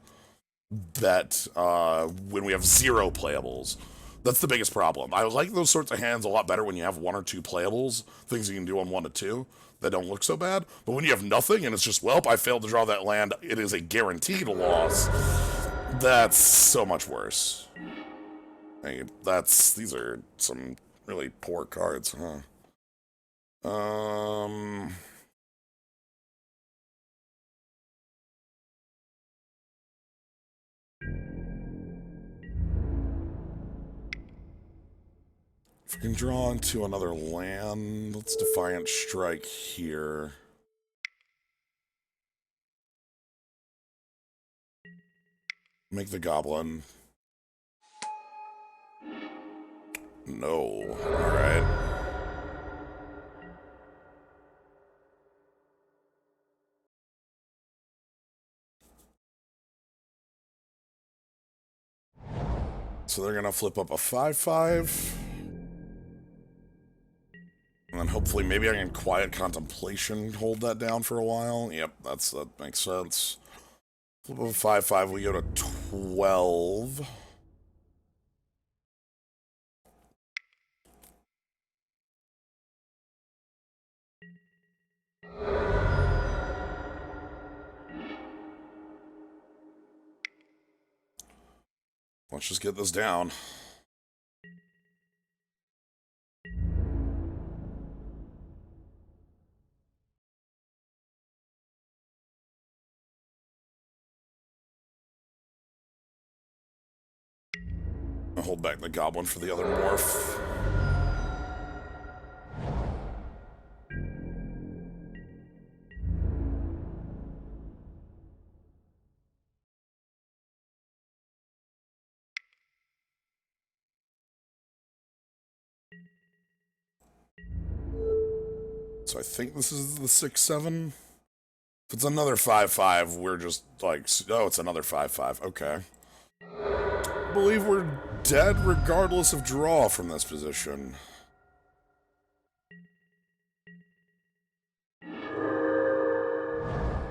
when we have 0 playables. That's the biggest problem. I like those sorts of hands a lot better when you have 1 or 2 playables, things you can do on 1 to 2 that don't look so bad. But when you have nothing and it's just, well, I failed to draw that land, it is a guaranteed loss. That's so much worse. Hey, these are some really poor cards, huh? If we can draw into another land, let's Defiant Strike here. Make the goblin. No. Alright. So they're gonna flip up a 5/5. And then hopefully maybe I can Quiet Contemplation hold that down for a while. Yep, that makes sense. Flip up a 5/5, we go to 12. Let's just get this down. I'll hold back the goblin for the other morph. So I think this is the 6/7. If it's another 5/5, we're just like, oh, it's another 5/5. Okay. I believe we're dead regardless of draw from this position.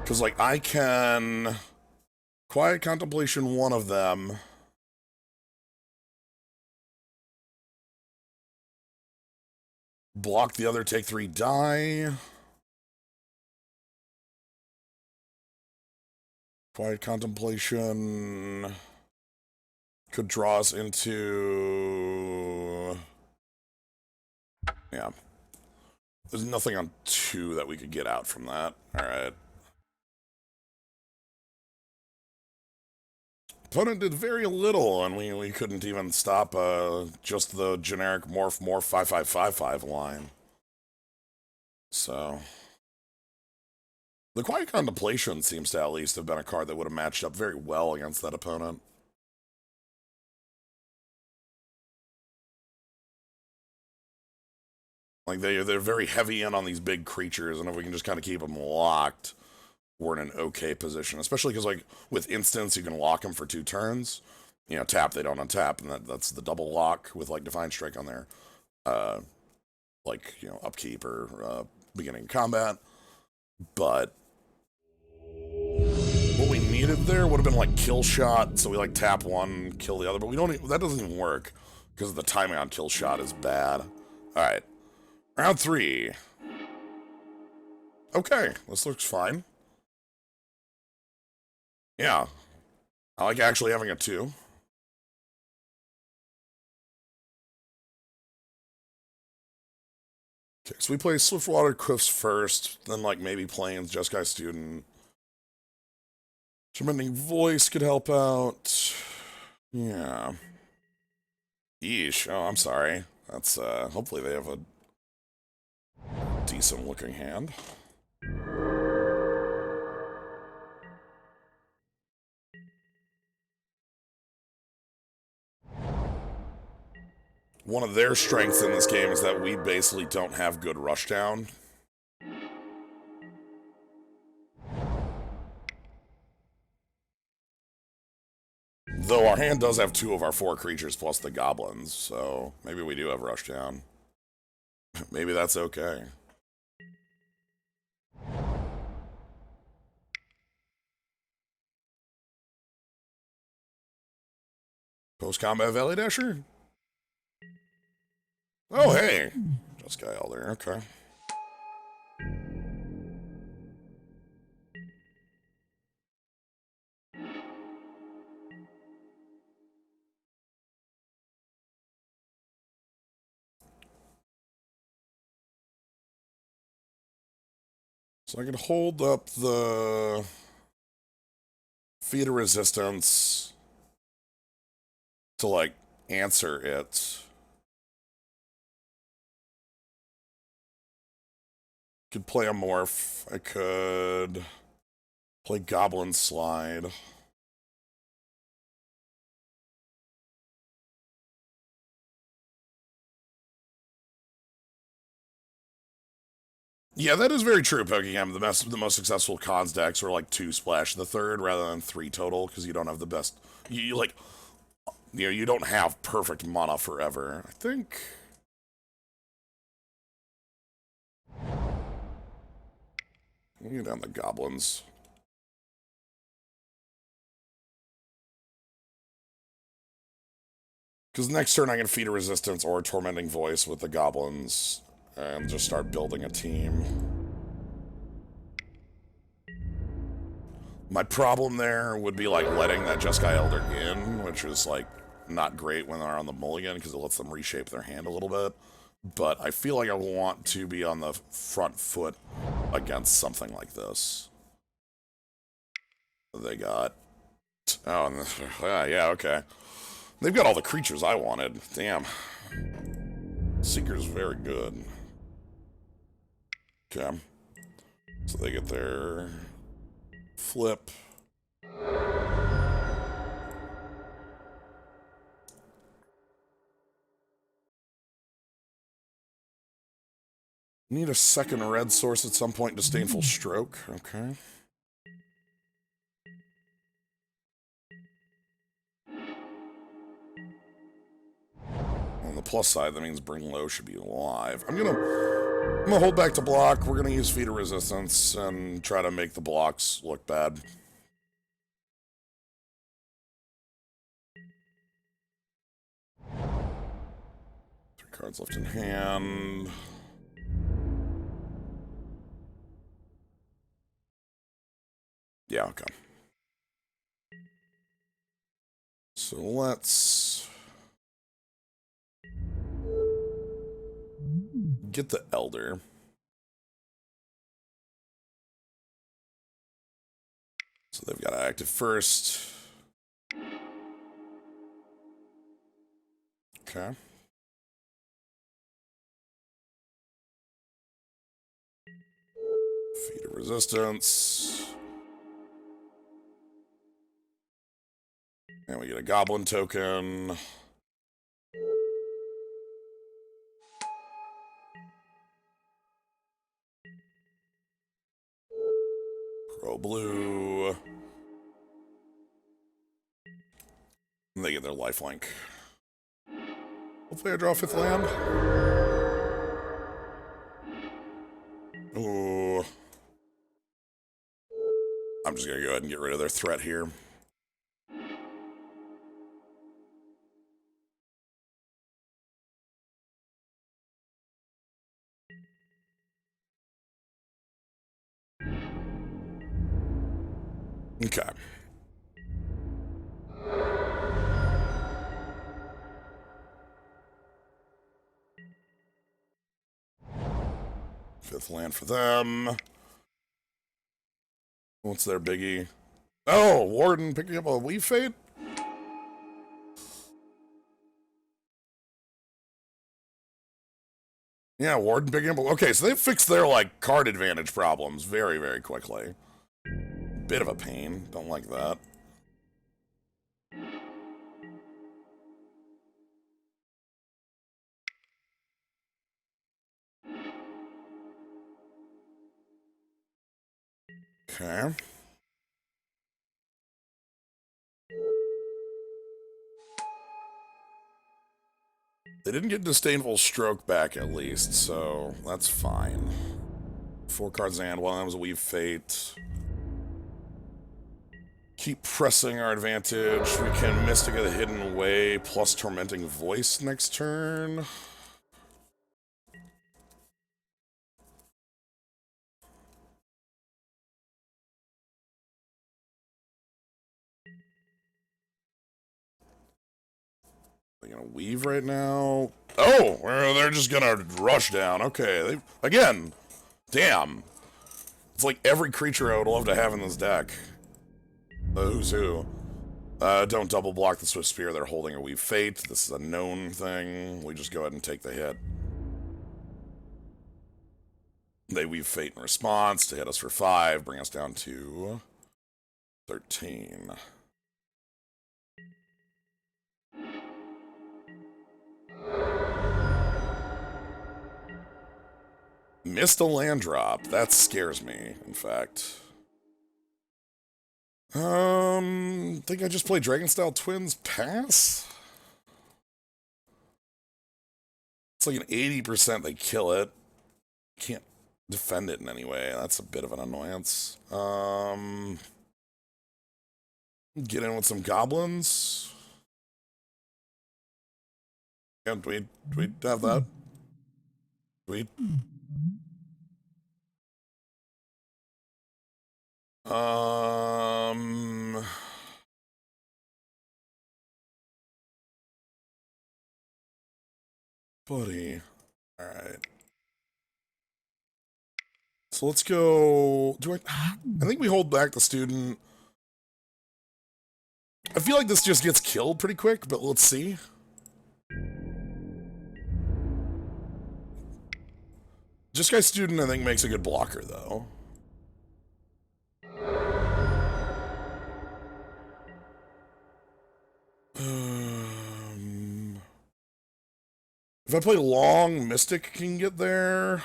Because, like, I can Quiet Contemplation one of them. Block the other, take 3, die. Quiet Contemplation could draw us into... Yeah. There's nothing on 2 that we could get out from that. Alright. Opponent did very little, and we couldn't even stop just the generic morph 5555 line. So... The Quiet Contemplation seems to at least have been a card that would have matched up very well against that opponent. Like, they're very heavy in on these big creatures, and if we can just kind of keep them locked, we're in an okay position. Especially because, like, with instants, you can lock them for 2 turns. You know, tap, they don't untap, and that's the double lock with, like, Defiant Strike on there. Like, you know, upkeep or beginning combat. But what we need needed there would have been like kill shot, so we like tap one, kill the other, but we don't. That doesn't even work because the timing on kill shot is bad. All right, round 3. Okay, this looks fine. Yeah, I like actually having a 2. Okay, so we play Swiftwater Cliffs first, then like maybe Plains, Just Guy Student. Tremending Voice could help out. Yeah. Yeesh. Oh, I'm sorry. That's, hopefully they have a decent looking hand. One of their strengths in this game is that we basically don't have good rushdown. Though our hand does have 2 of our 4 creatures plus the goblins, so maybe we do have rushdown. Maybe that's okay. Post-combat Valley Dasher? Oh, hey! Just Guy Elder, okay. So I can hold up the Feat of Resistance to, like, answer it. Could play a Morph. I could play Goblin Slide. Yeah, that is very true, Pokemon. The most successful cons decks are like 2 splash the third rather than 3 total, because you don't have the best. You like, you know, you don't have perfect mana forever. I think. Get down the goblins. Because next turn I can Feat of Resistance or Tormenting Voice with the goblins and just start building a team. My problem there would be like letting that Jeskai Elder in, which is like not great when they're on the mulligan because it lets them reshape their hand a little bit. But I feel like I want to be on the front foot against something like this. They got... Oh, yeah, okay. They've got all the creatures I wanted. Damn. Seeker's very good. Okay. So they get their flip. Need a second red source at some point. Disdainful Stroke. Okay. On the plus side, that means Bring Low should be alive. I'm gonna hold back to block. We're gonna use Feat of Resistance and try to make the blocks look bad. 3 cards left in hand. Yeah, okay. So let's get the Elder. So they've got to active first. Okay. Feat of Resistance. And we get a Goblin token. Pro Blue. And they get their lifelink. Hopefully I draw a 5th land. Ooh. I'm just going to go ahead and get rid of their threat here. Okay. Fifth land for them. What's their biggie? Oh, Warden picking up a Weave Fate? Yeah, Warden picking up. Okay, so they fixed their, like, card advantage problems very, very quickly. Bit of a pain. Don't like that. Okay. They didn't get Disdainful Stroke back, at least, so that's fine. 4 cards in hand. One of them was a Weave Fate. Keep pressing our advantage. We can Mystic of the Hidden Way plus Tormenting Voice next turn. They're gonna Weave right now. Oh, well, they're just gonna rush down. Okay, again, damn. It's like every creature I would love to have in this deck. The who's who. Don't double block the Swift Spear. They're holding a Weave Fate. This is a known thing. We just go ahead and take the hit. They Weave Fate in response to hit us for 5, bring us down to 13. Missed a land drop. That scares me, in fact. Think I just played Dragonstyle Twins pass? It's like an 80% they kill it. Can't defend it in any way. That's a bit of an annoyance. Get in with some goblins. Yeah, do we have that? Do we? Buddy. Alright. So let's go... I think we hold back the student. I feel like this just gets killed pretty quick, but let's see. Just Guy Student, I think, makes a good blocker, though. If I play long, Mystic can get there.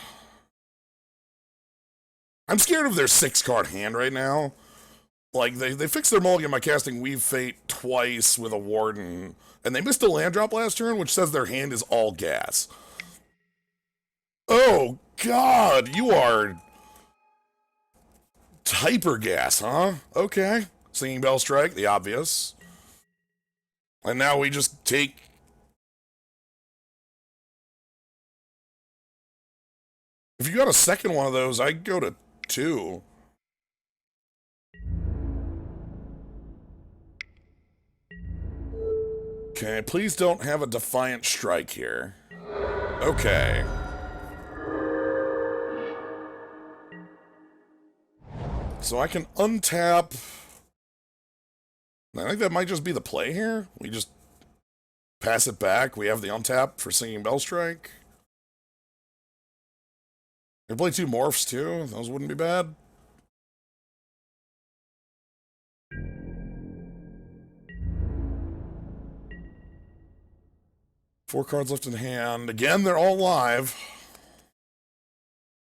I'm scared of their 6-card hand right now. Like, they fixed their mulligan by casting Weave Fate twice with a Warden, and they missed a land drop last turn, which says their hand is all gas. Oh, God, you are hyper gas, huh? Okay. Singing Bell Strike, the obvious. And now we just take... If you got a second one of those, I'd go to 2. Okay, please don't have a Defiant Strike here. Okay. So I can untap... I think that might just be the play here. We just pass it back. We have the untap for Singing Bell Strike. We play 2 Morphs, too. Those wouldn't be bad. Four cards left in hand. Again, they're all live.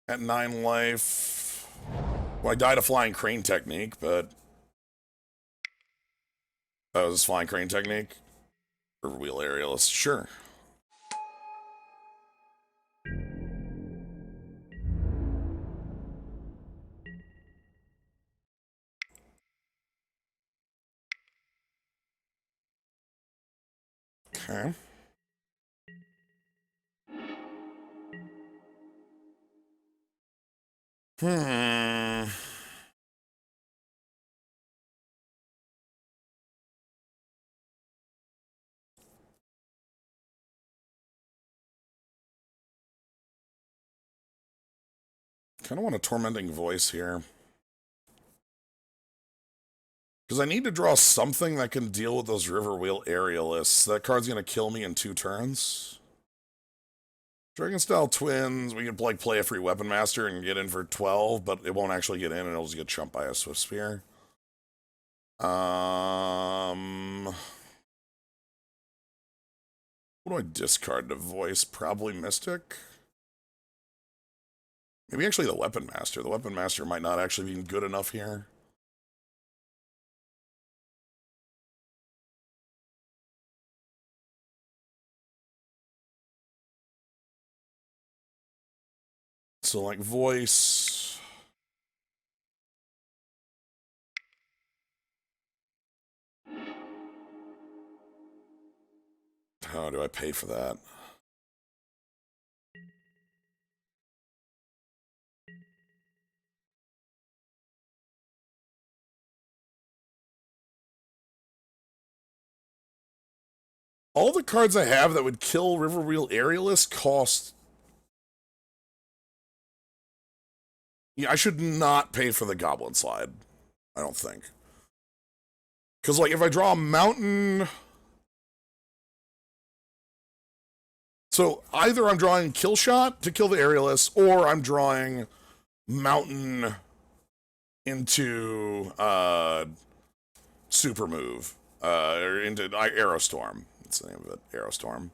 At 9 life. Well, I died a Flying Crane technique, but... Oh, is this Flying Crane technique? Riverwheel Aerialist, sure. Okay. Hmm. Kind of want a Tormenting Voice here. Because I need to draw something that can deal with those Riverwheel Aerialists. That card's going to kill me in 2 turns. Dragon Style Twins, we can like play a free Weapon Master and get in for 12, but it won't actually get in and it'll just get chumped by a Swift Spear. What do I discard to voice? Probably Mystic. Maybe actually the Weapon Master. The Weapon Master might not actually be good enough here. So like voice. How do I pay for that? All the cards I have that would kill Riverwheel Aerialist cost... Yeah, I should not pay for the Goblin Slide. I don't think. Because, like, if I draw a mountain... So, either I'm drawing Kill Shot to kill the Aerialist, or I'm drawing Mountain into Super Move. Or into Aerostorm. That's the name of it. Aerostorm.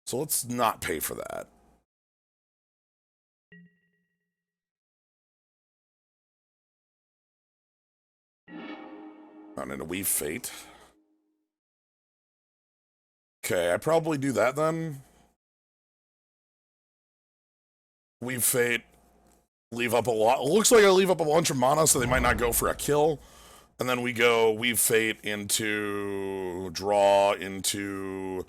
So let's not pay for that. I'm gonna Weave Fate. Okay, I probably do that then. Weave Fate. Leave up a lot. It looks like I leave up a bunch of mana, so they might not go for a kill. And then we go Weave Fate into... Draw into...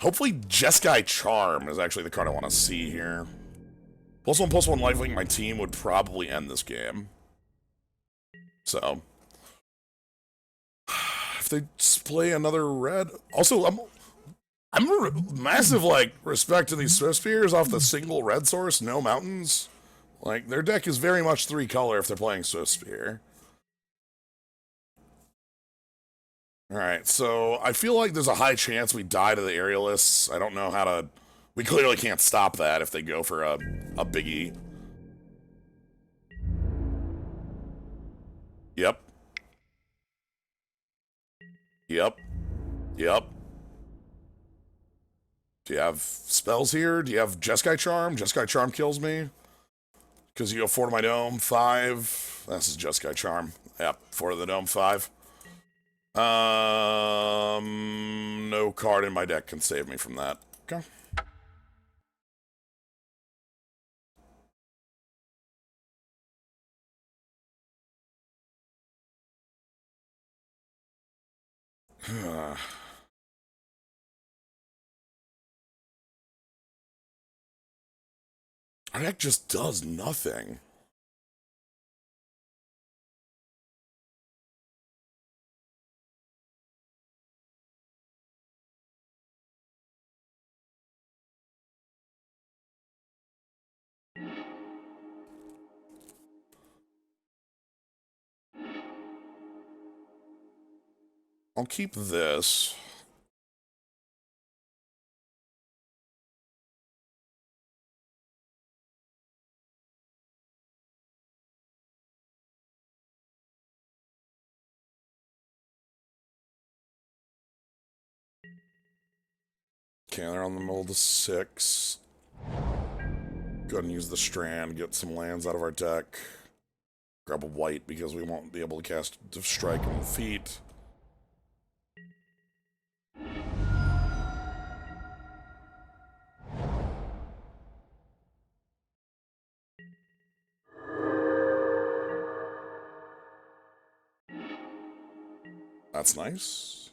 Hopefully Jeskai Charm is actually the card I want to see here. +1/+1 lifelink my team would probably end this game. So... If they play another red... Also, I'm massive, like, respect to these Swift Spears off the single red source, no mountains. Like, their deck is very much 3-color if they're playing Swift Spear. Alright, so I feel like there's a high chance we die to the Aerialists. I don't know how to... We clearly can't stop that if they go for a biggie. Yep. Yep. Yep. Do you have spells here? Do you have Jeskai Charm? Jeskai Charm kills me. Because you go 4 to my dome, 5. This is Jeskai Charm. Yep, 4 to the dome, 5. No card in my deck can save me from that. Okay. Our deck just does nothing. I'll keep this. Okay, they're on the middle to 6. Go ahead and use the Strand, get some lands out of our deck. Grab a white because we won't be able to cast Strike and Defeat. That's nice.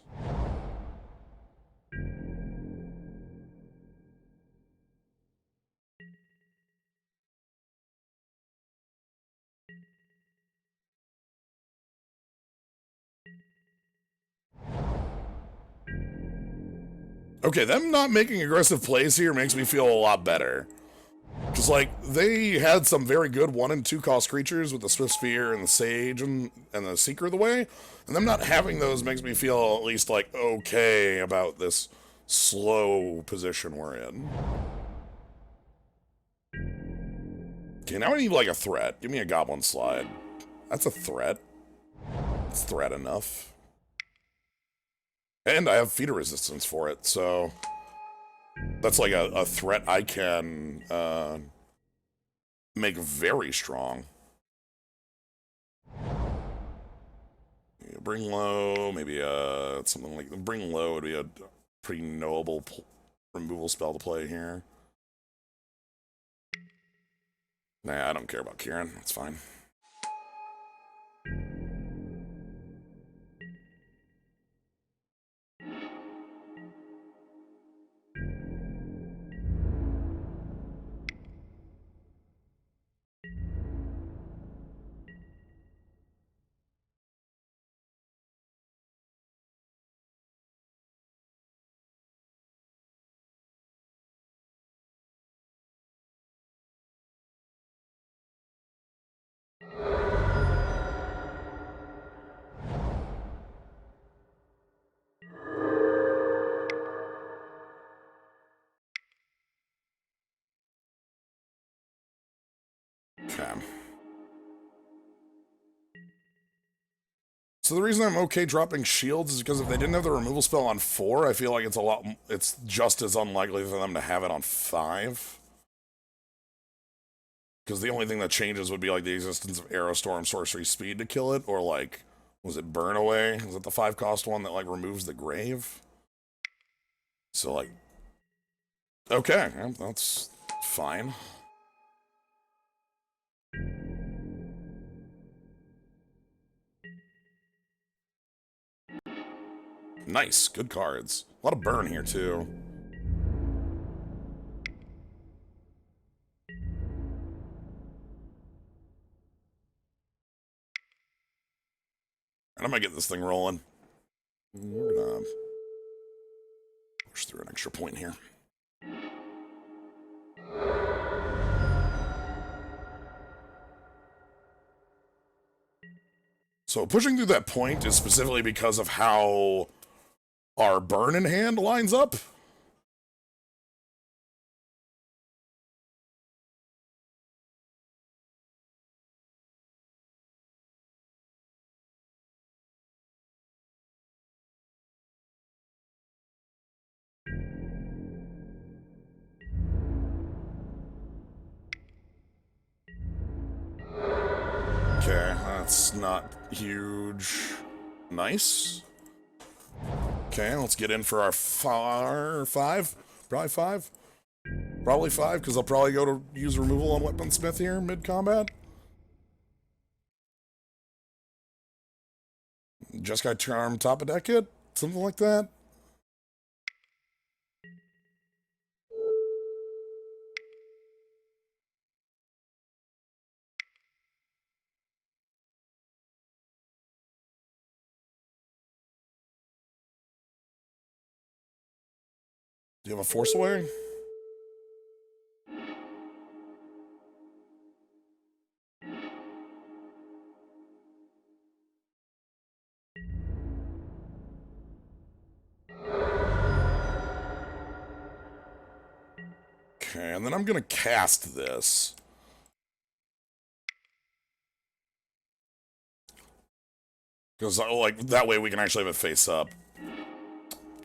Okay, them not making aggressive plays here makes me feel a lot better. Because, like, they had some very good 1 and 2 cost creatures with the Swift Sphere and the Sage and the Seeker of the Way. And them not having those makes me feel at least, like, okay about this slow position we're in. Okay, now I need, like, a threat. Give me a Goblin Slide. That's a threat. It's threat enough. And I have feeder resistance for it, so... That's like a threat I can make very strong. Bring low, maybe something like bring low would be a pretty knowable removal spell to play here. Nah, I don't care about Kieran. That's fine. Okay. So the reason I'm okay dropping shields is because if they didn't have the removal spell on 4, I feel like it's just as unlikely for them to have it on 5. Because the only thing that changes would be like the existence of Aerostorm Sorcery Speed to kill it, or like, was it Burn Away? Is it the 5-cost one that like removes the grave? So like, okay, yeah, that's fine. Nice, good cards. A lot of burn here too. And I'm gonna get this thing rolling. We're gonna push through an extra point here. So pushing through that point is specifically because of how our burn in hand lines up. Okay, that's not huge. Nice. Okay, let's get in for our 5. Probably 5. Probably 5, because I'll probably go to use removal on Weaponsmith here mid-combat. Jeskai Charm top of deck it? Something like that? Do you have a Force Away? Okay, and then I'm gonna cast this. Because, like, that way we can actually have it face up.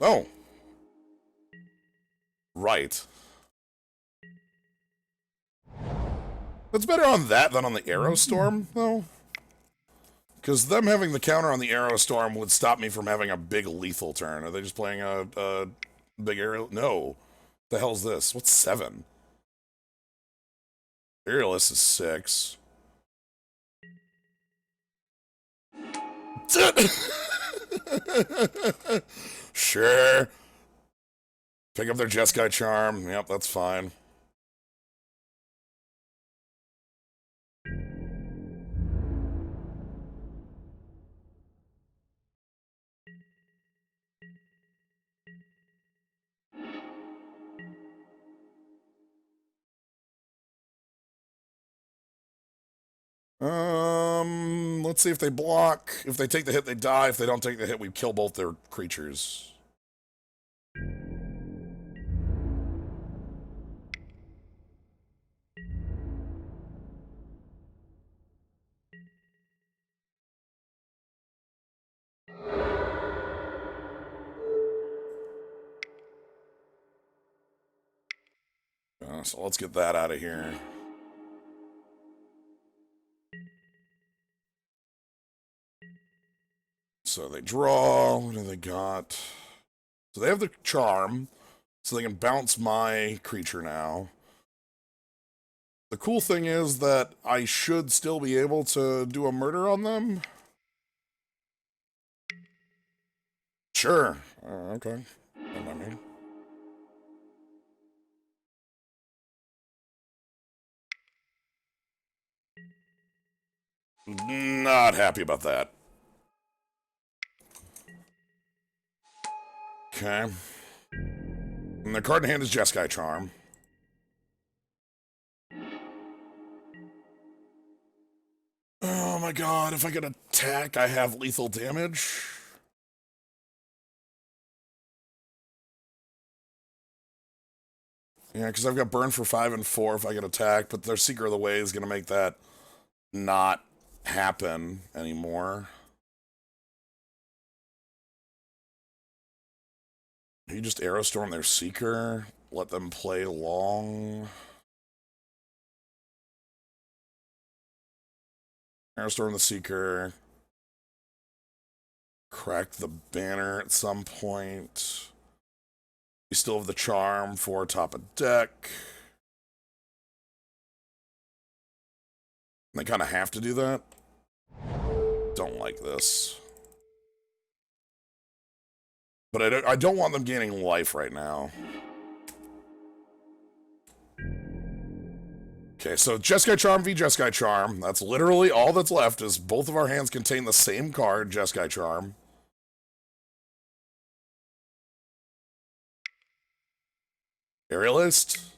Oh. Right. It's better on that than on the Aerostorm, though. Because them having the counter on the Aerostorm would stop me from having a big lethal turn. Are they just playing a big aerial? No. The hell's this? What's 7? Aerialist is 6. Sure. Pick up their Jeskai Charm. Yep, that's fine. Let's see if they block. If they take the hit, they die. If they don't take the hit, we kill both their creatures. So let's get that out of here. So they draw. What do they got? So they have the charm, so they can bounce my creature now. The cool thing is that I should still be able to do a murder on them. Sure. Okay. I mean. Not happy about that. Okay. And the card in hand is Jeskai Charm. Oh my god, if I can attack, I have lethal damage. Yeah, because I've got burn for 5 and 4 if I get attacked, but their Seeker of the Way is going to make that not happen anymore. You just Aerostorm their Seeker, let them play long. Aerostorm the Seeker. Crack the banner at some point. We still have the charm for top of deck. They kind of have to do that. Don't like this. But I don't want them gaining life right now. Okay, so Jeskai Charm v Jeskai Charm. That's literally all that's left, is both of our hands contain the same card, Jeskai Charm. Aerialist?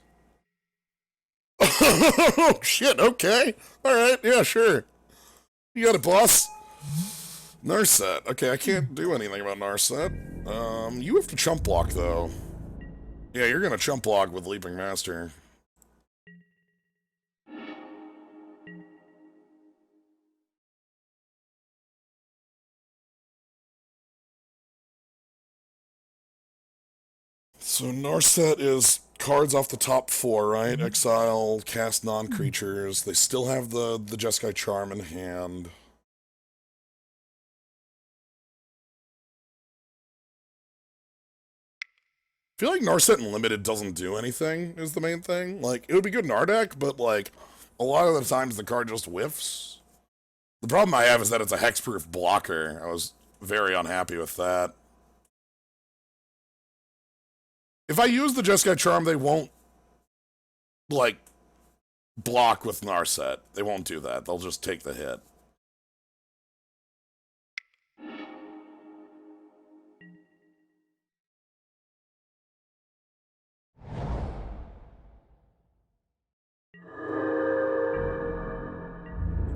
Oh, shit, okay. Alright, yeah, sure. You got it, boss. Narset. Okay, I can't do anything about Narset. You have to chump block, though. Yeah, you're gonna chump block with Leaping Master. So Narset is cards off the top 4, right? Exile, cast non-creatures. They still have the Jeskai Charm in hand. I feel like Narset Unlimited doesn't do anything, is the main thing. Like, it would be good in our deck, but, like, a lot of the times the card just whiffs. The problem I have is that it's a hexproof blocker. I was very unhappy with that. If I use the Jeskai Charm, they won't, like, block with Narset. They won't do that. They'll just take the hit.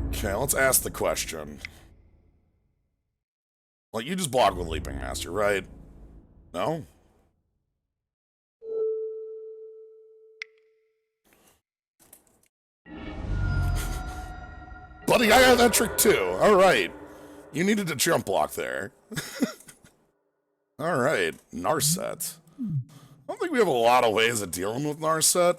Okay, let's ask the question. Like, you just block with Leaping Master, right? No? Buddy, I got that trick too. Alright. You needed to jump block there. Alright, Narset. I don't think we have a lot of ways of dealing with Narset.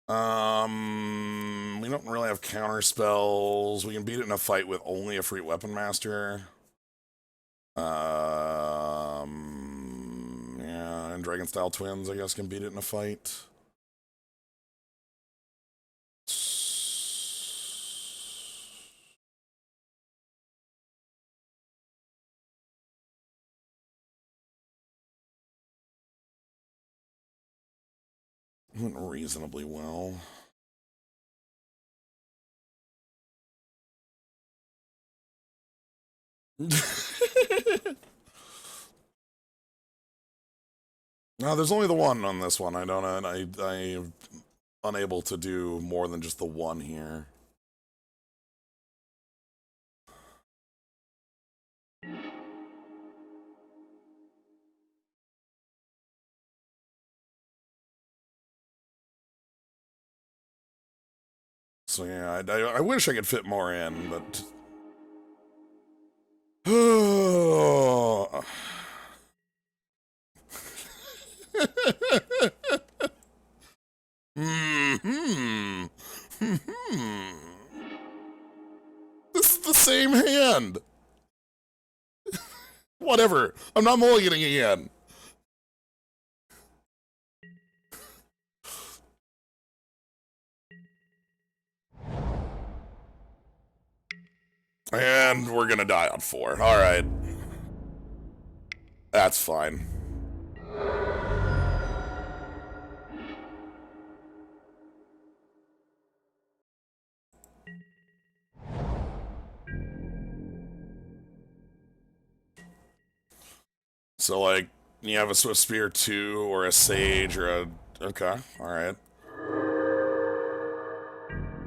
We don't really have counter spells. We can beat it in a fight with only a free Weapon Master. Yeah, and Dragon Style Twins, I guess, can beat it in a fight. Went reasonably well. No, there's only the one on this one. I'm unable to do more than just the one here. So yeah, I wish I could fit more in, but... Hmm. This is the same hand. Whatever. I'm not mulliganing again. And we're gonna die on 4. Alright. That's fine. So, like, you have a Swift Spear 2 or a Sage or a... Okay, alright.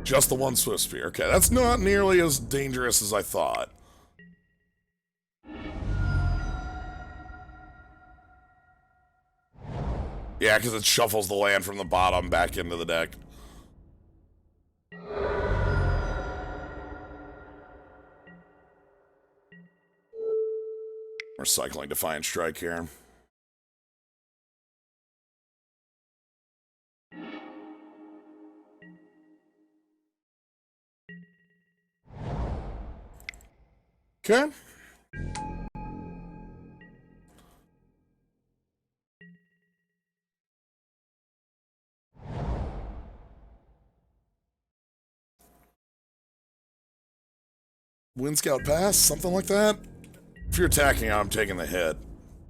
Just the one Swift Spear. Okay, that's not nearly as dangerous as I thought. Yeah, because it shuffles the land from the bottom back into the deck. We're cycling Defiant Strike here. Okay. Wind Scout Pass, something like that? If you're attacking, I'm taking the hit.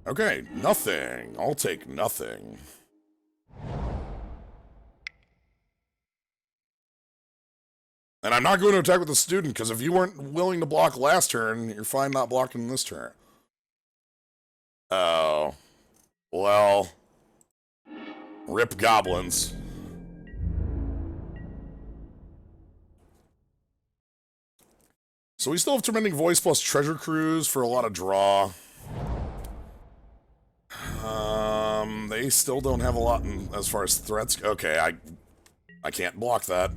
Okay, nothing. I'll take nothing. And I'm not going to attack with the student, because if you weren't willing to block last turn, you're fine not blocking this turn. Oh. Well. Rip goblins. So we still have Tormenting Voice plus Treasure Cruise for a lot of draw. They still don't have a lot as far as threats. Okay, I can't block that.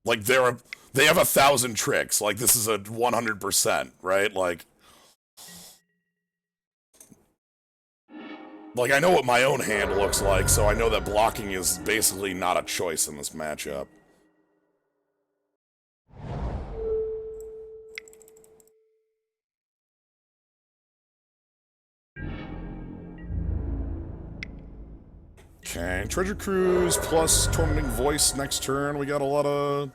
Like, they have 1,000 tricks. Like, this is a 100%, right? Like, I know what my own hand looks like, so I know that blocking is basically not a choice in this matchup. Okay, Treasure Cruise plus Tormenting Voice next turn. We got a lot of...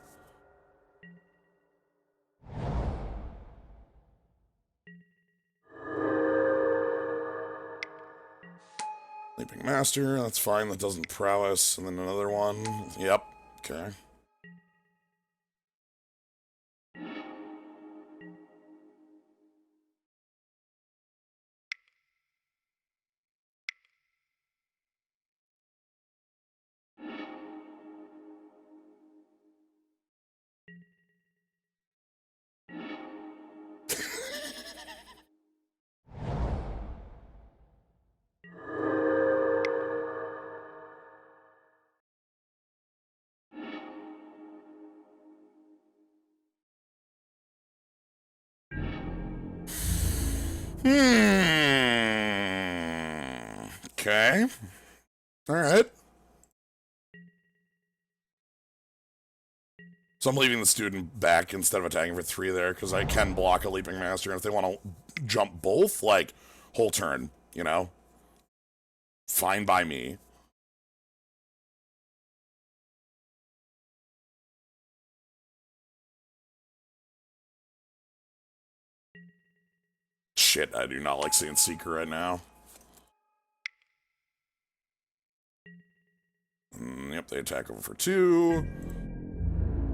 Leaping Master, that's fine, that doesn't prowess. And then another one. Yep, okay. Okay. Alright. So I'm leaving the student back instead of attacking for 3 there, because I can block a Leaping Master, and if they want to jump both, like, whole turn, you know? Fine by me. Shit, I do not like seeing Seeker right now. Yep, they attack over for 2.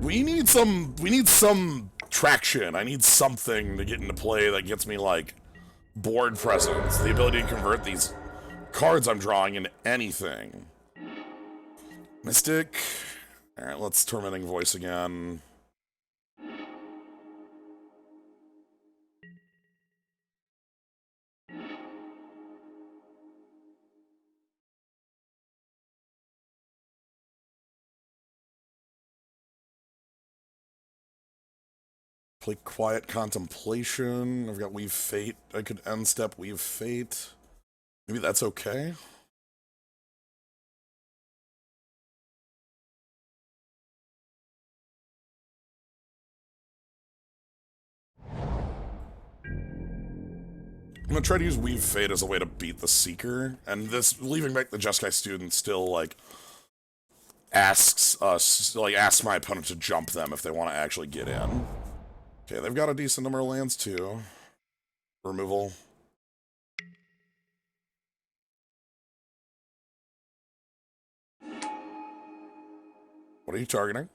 We need some traction. I need something to get into play that gets me, like, board presence. The ability to convert these cards I'm drawing into anything. Mystic. Alright, let's Tormenting Voice again. Play Quiet Contemplation. I've got Weave Fate. I could end step Weave Fate. Maybe that's okay. I'm gonna try to use Weave Fate as a way to beat the Seeker, and this leaving back the Jeskai student still like asks my opponent to jump them if they want to actually get in. Okay, they've got a decent number of lands too. Removal. What are you targeting?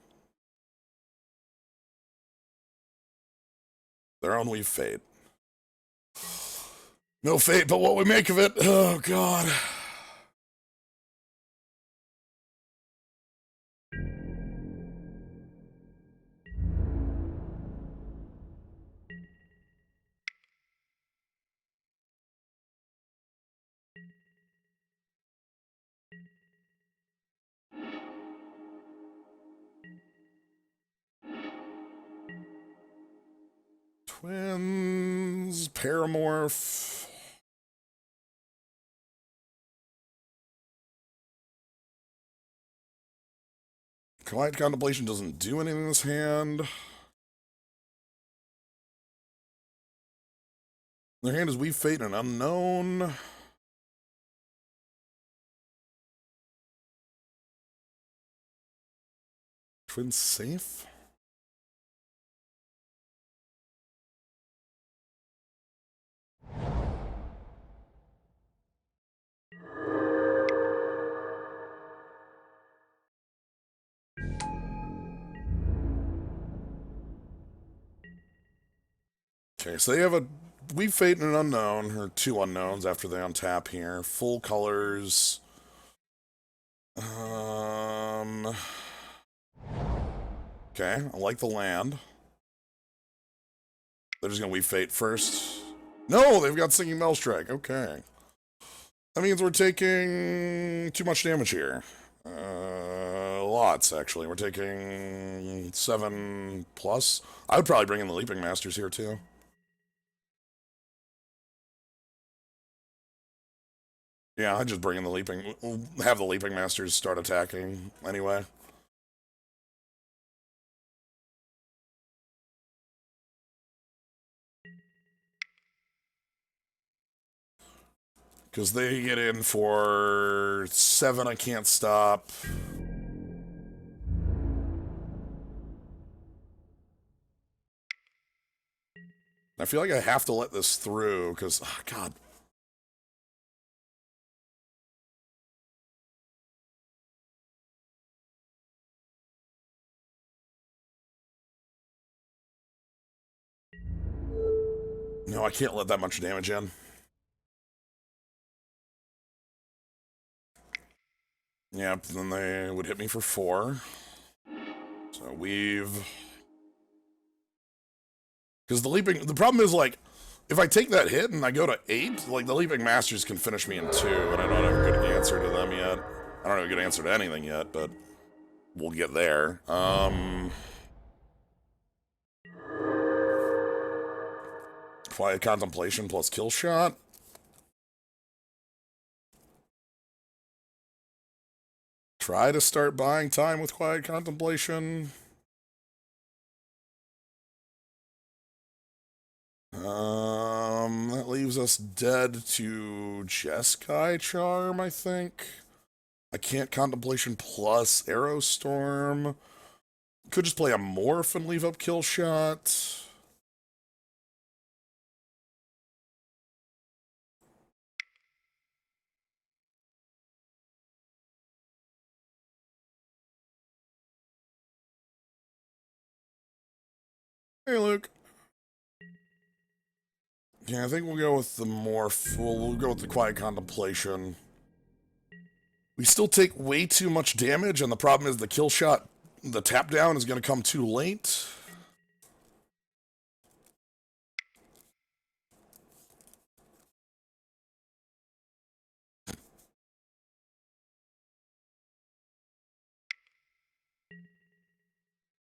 Their own Weave Fate. No fate, but what we make of it. Oh god. Twins, Paramorph. Quiet Contemplation doesn't do anything in this hand. Their hand is Weave Fate and Unknown. Twins safe? Okay, so they have a Weave Fate and an Unknown, or two Unknowns after they untap here. Full colors. Okay, I like the land. They're just gonna Weave Fate first. No, they've got Singing Bellstrike. Okay. That means we're taking too much damage here. Lots, actually. We're taking 7 plus. I would probably bring in the Leaping Masters here, too. Yeah, I'd just bring in the Leaping... We'll have the Leaping Masters start attacking anyway. Because they get in for 7, I can't stop. I feel like I have to let this through, because... Oh, God. No, I can't let that much damage in. Yep, then they would hit me for 4. So weave... Because the problem is, like, if I take that hit and I go to 8, like, the Leaping Masters can finish me in 2, and I don't have a good answer to them yet. I don't have a good answer to anything yet, but we'll get there. Quiet Contemplation plus Kill Shot. Try to start buying time with Quiet Contemplation. That leaves us dead to Jeskai Charm, I think. I can't Contemplation plus Arrow Storm. Could just play a Morph and leave up Kill Shot. Hey, Luke. Yeah, I think we'll go with the Morph. We'll go with the Quiet Contemplation. We still take way too much damage, and the problem is the kill shot, the tap down is going to come too late.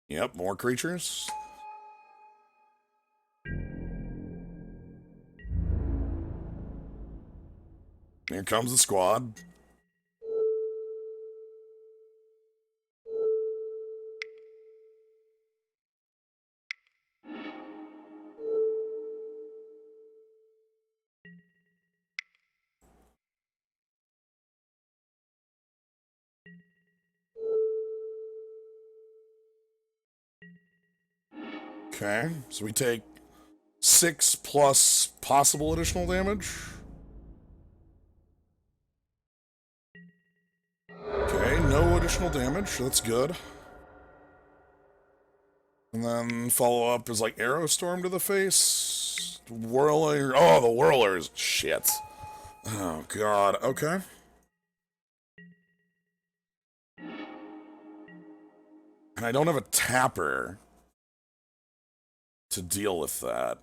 Yep, more creatures. Here comes the squad. Okay, so we take 6 plus possible additional damage. Okay, no additional damage. That's good. And then follow up is like Arrow Storm to the face. Whirler. Oh, the Whirlers. Shit. Oh, God. Okay. And I don't have a tapper to deal with that.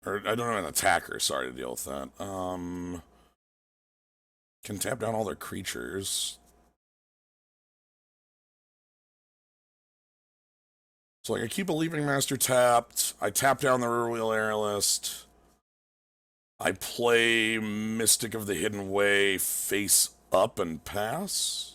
Or I don't have an attacker, sorry, to deal with that. Can tap down all their creatures. So, like, I keep a Leaping Master tapped. I tap down the Rearwheel Aerialist. I play Mystic of the Hidden Way face up and pass.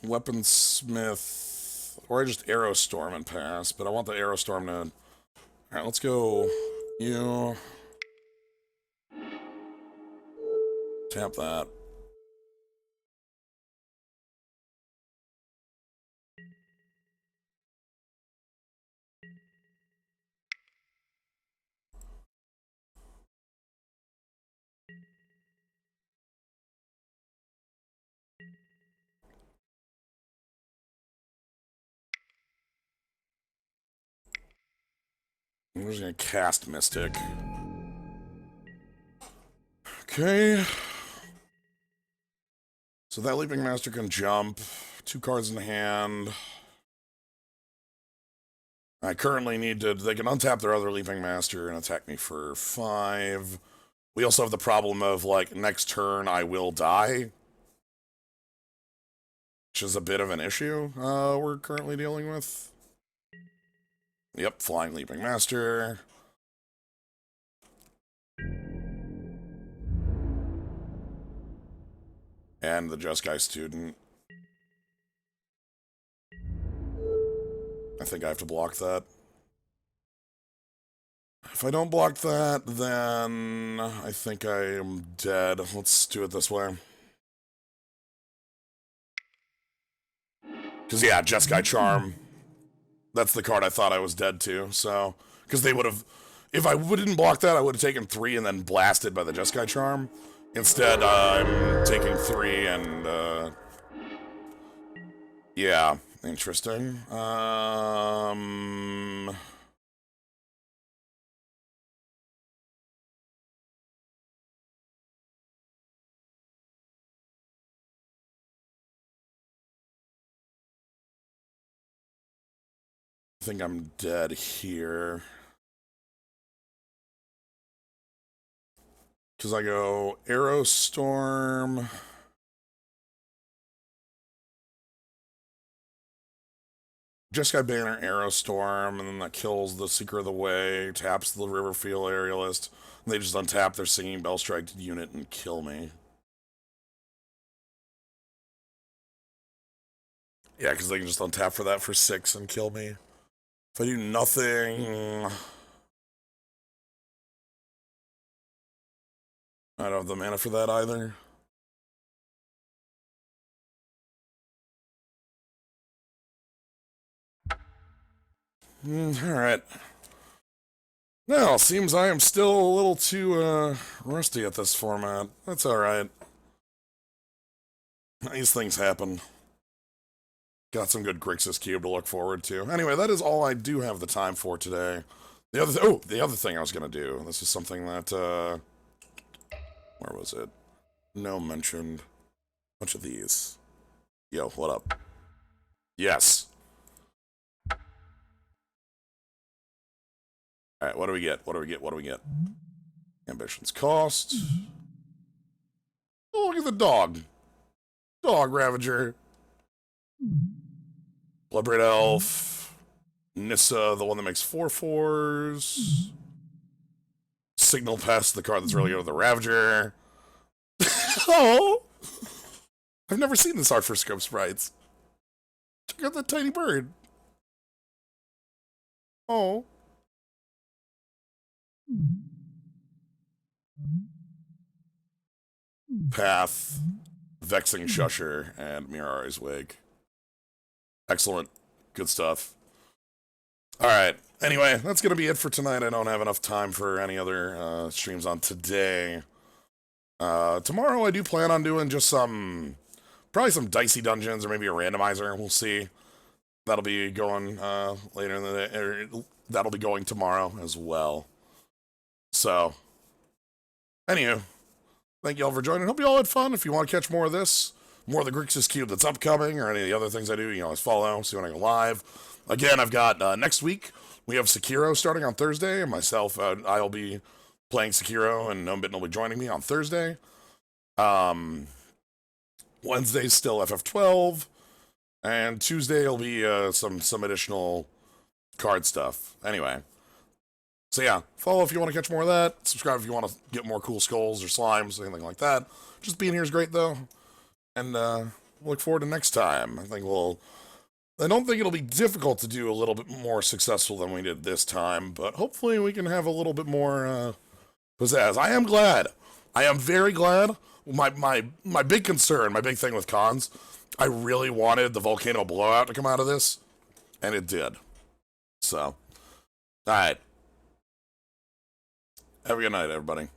Weaponsmith, or I just Arrow Storm and pass, but I want the Arrow Storm to... Alright, let's go. You... Tap that. I'm just gonna cast Mystic. Okay. So that Leaping Master can jump. 2 cards in hand. I currently need to... They can untap their other Leaping Master and attack me for 5. We also have the problem of, like, next turn I will die. Which is a bit of an issue we're currently dealing with. Yep, Flying Leaping Master. And the Jeskai student. I think I have to block that. If I don't block that, then I think I am dead. Let's do it this way. Because, yeah, Jeskai Charm. That's the card I thought I was dead to, so... Because they would have... If I didn't block that, I would have taken 3 and then blasted by the Jeskai Charm. Instead, I'm taking 3 and, yeah, interesting. I think I'm dead here. Because I go Arrow Storm. Jeskai Banner, Arrow Storm, and then that kills the Seeker of the Way, taps the Riverfield Aerialist, and they just untap their Singing Bell Strike unit and kill me. Yeah, because they can just untap for that for 6 and kill me. If I do nothing... I don't have the mana for that either. Alright. Well, seems I am still a little too, rusty at this format. That's alright. These things happen. Got some good Grixis Cube to look forward to. Anyway, that is all I do have the time for today. The other thing I was gonna do. This is something that, where was it? No mentioned. Bunch of these. Yo, what up? Yes. Alright, what do we get? What do we get? What do we get? Ambitions cost. Oh, look at the dog. Dog Ravager. Bloodbraid Elf. Nissa, the one that makes 4/4s. Signal Pest, the card that's really good with the Ravager. Oh! I've never seen this art for Scope Sprites. Check out that tiny bird. Oh. Path, Vexing Shusher, and Mirari's Wig. Excellent. Good stuff. Alright. Anyway, that's going to be it for tonight. I don't have enough time for any other streams on today. Tomorrow I do plan on doing just probably some dicey dungeons or maybe a randomizer. We'll see. That'll be going later in the day. That'll be going tomorrow as well. So, anywho, thank you all for joining. Hope you all had fun. If you want to catch more of this, more of the Grixis Cube that's upcoming, or any of the other things I do, you can always follow, see when I go live. Again, I've got next week, we have Sekiro starting on Thursday, and myself, I'll be playing Sekiro, and Gnome Bitten will be joining me on Thursday. Wednesday's still FF12, and Tuesday will be some additional card stuff. Anyway. So yeah, follow if you want to catch more of that. Subscribe if you want to get more cool skulls or slimes, anything like that. Just being here is great, though. And look forward to next time. I don't think it'll be difficult to do a little bit more successful than we did this time, but hopefully we can have a little bit more pizzazz. I am glad. I am very glad. My big concern, my big thing with cons, I really wanted the volcano blowout to come out of this, and it did. So, alright. Have a good night, everybody.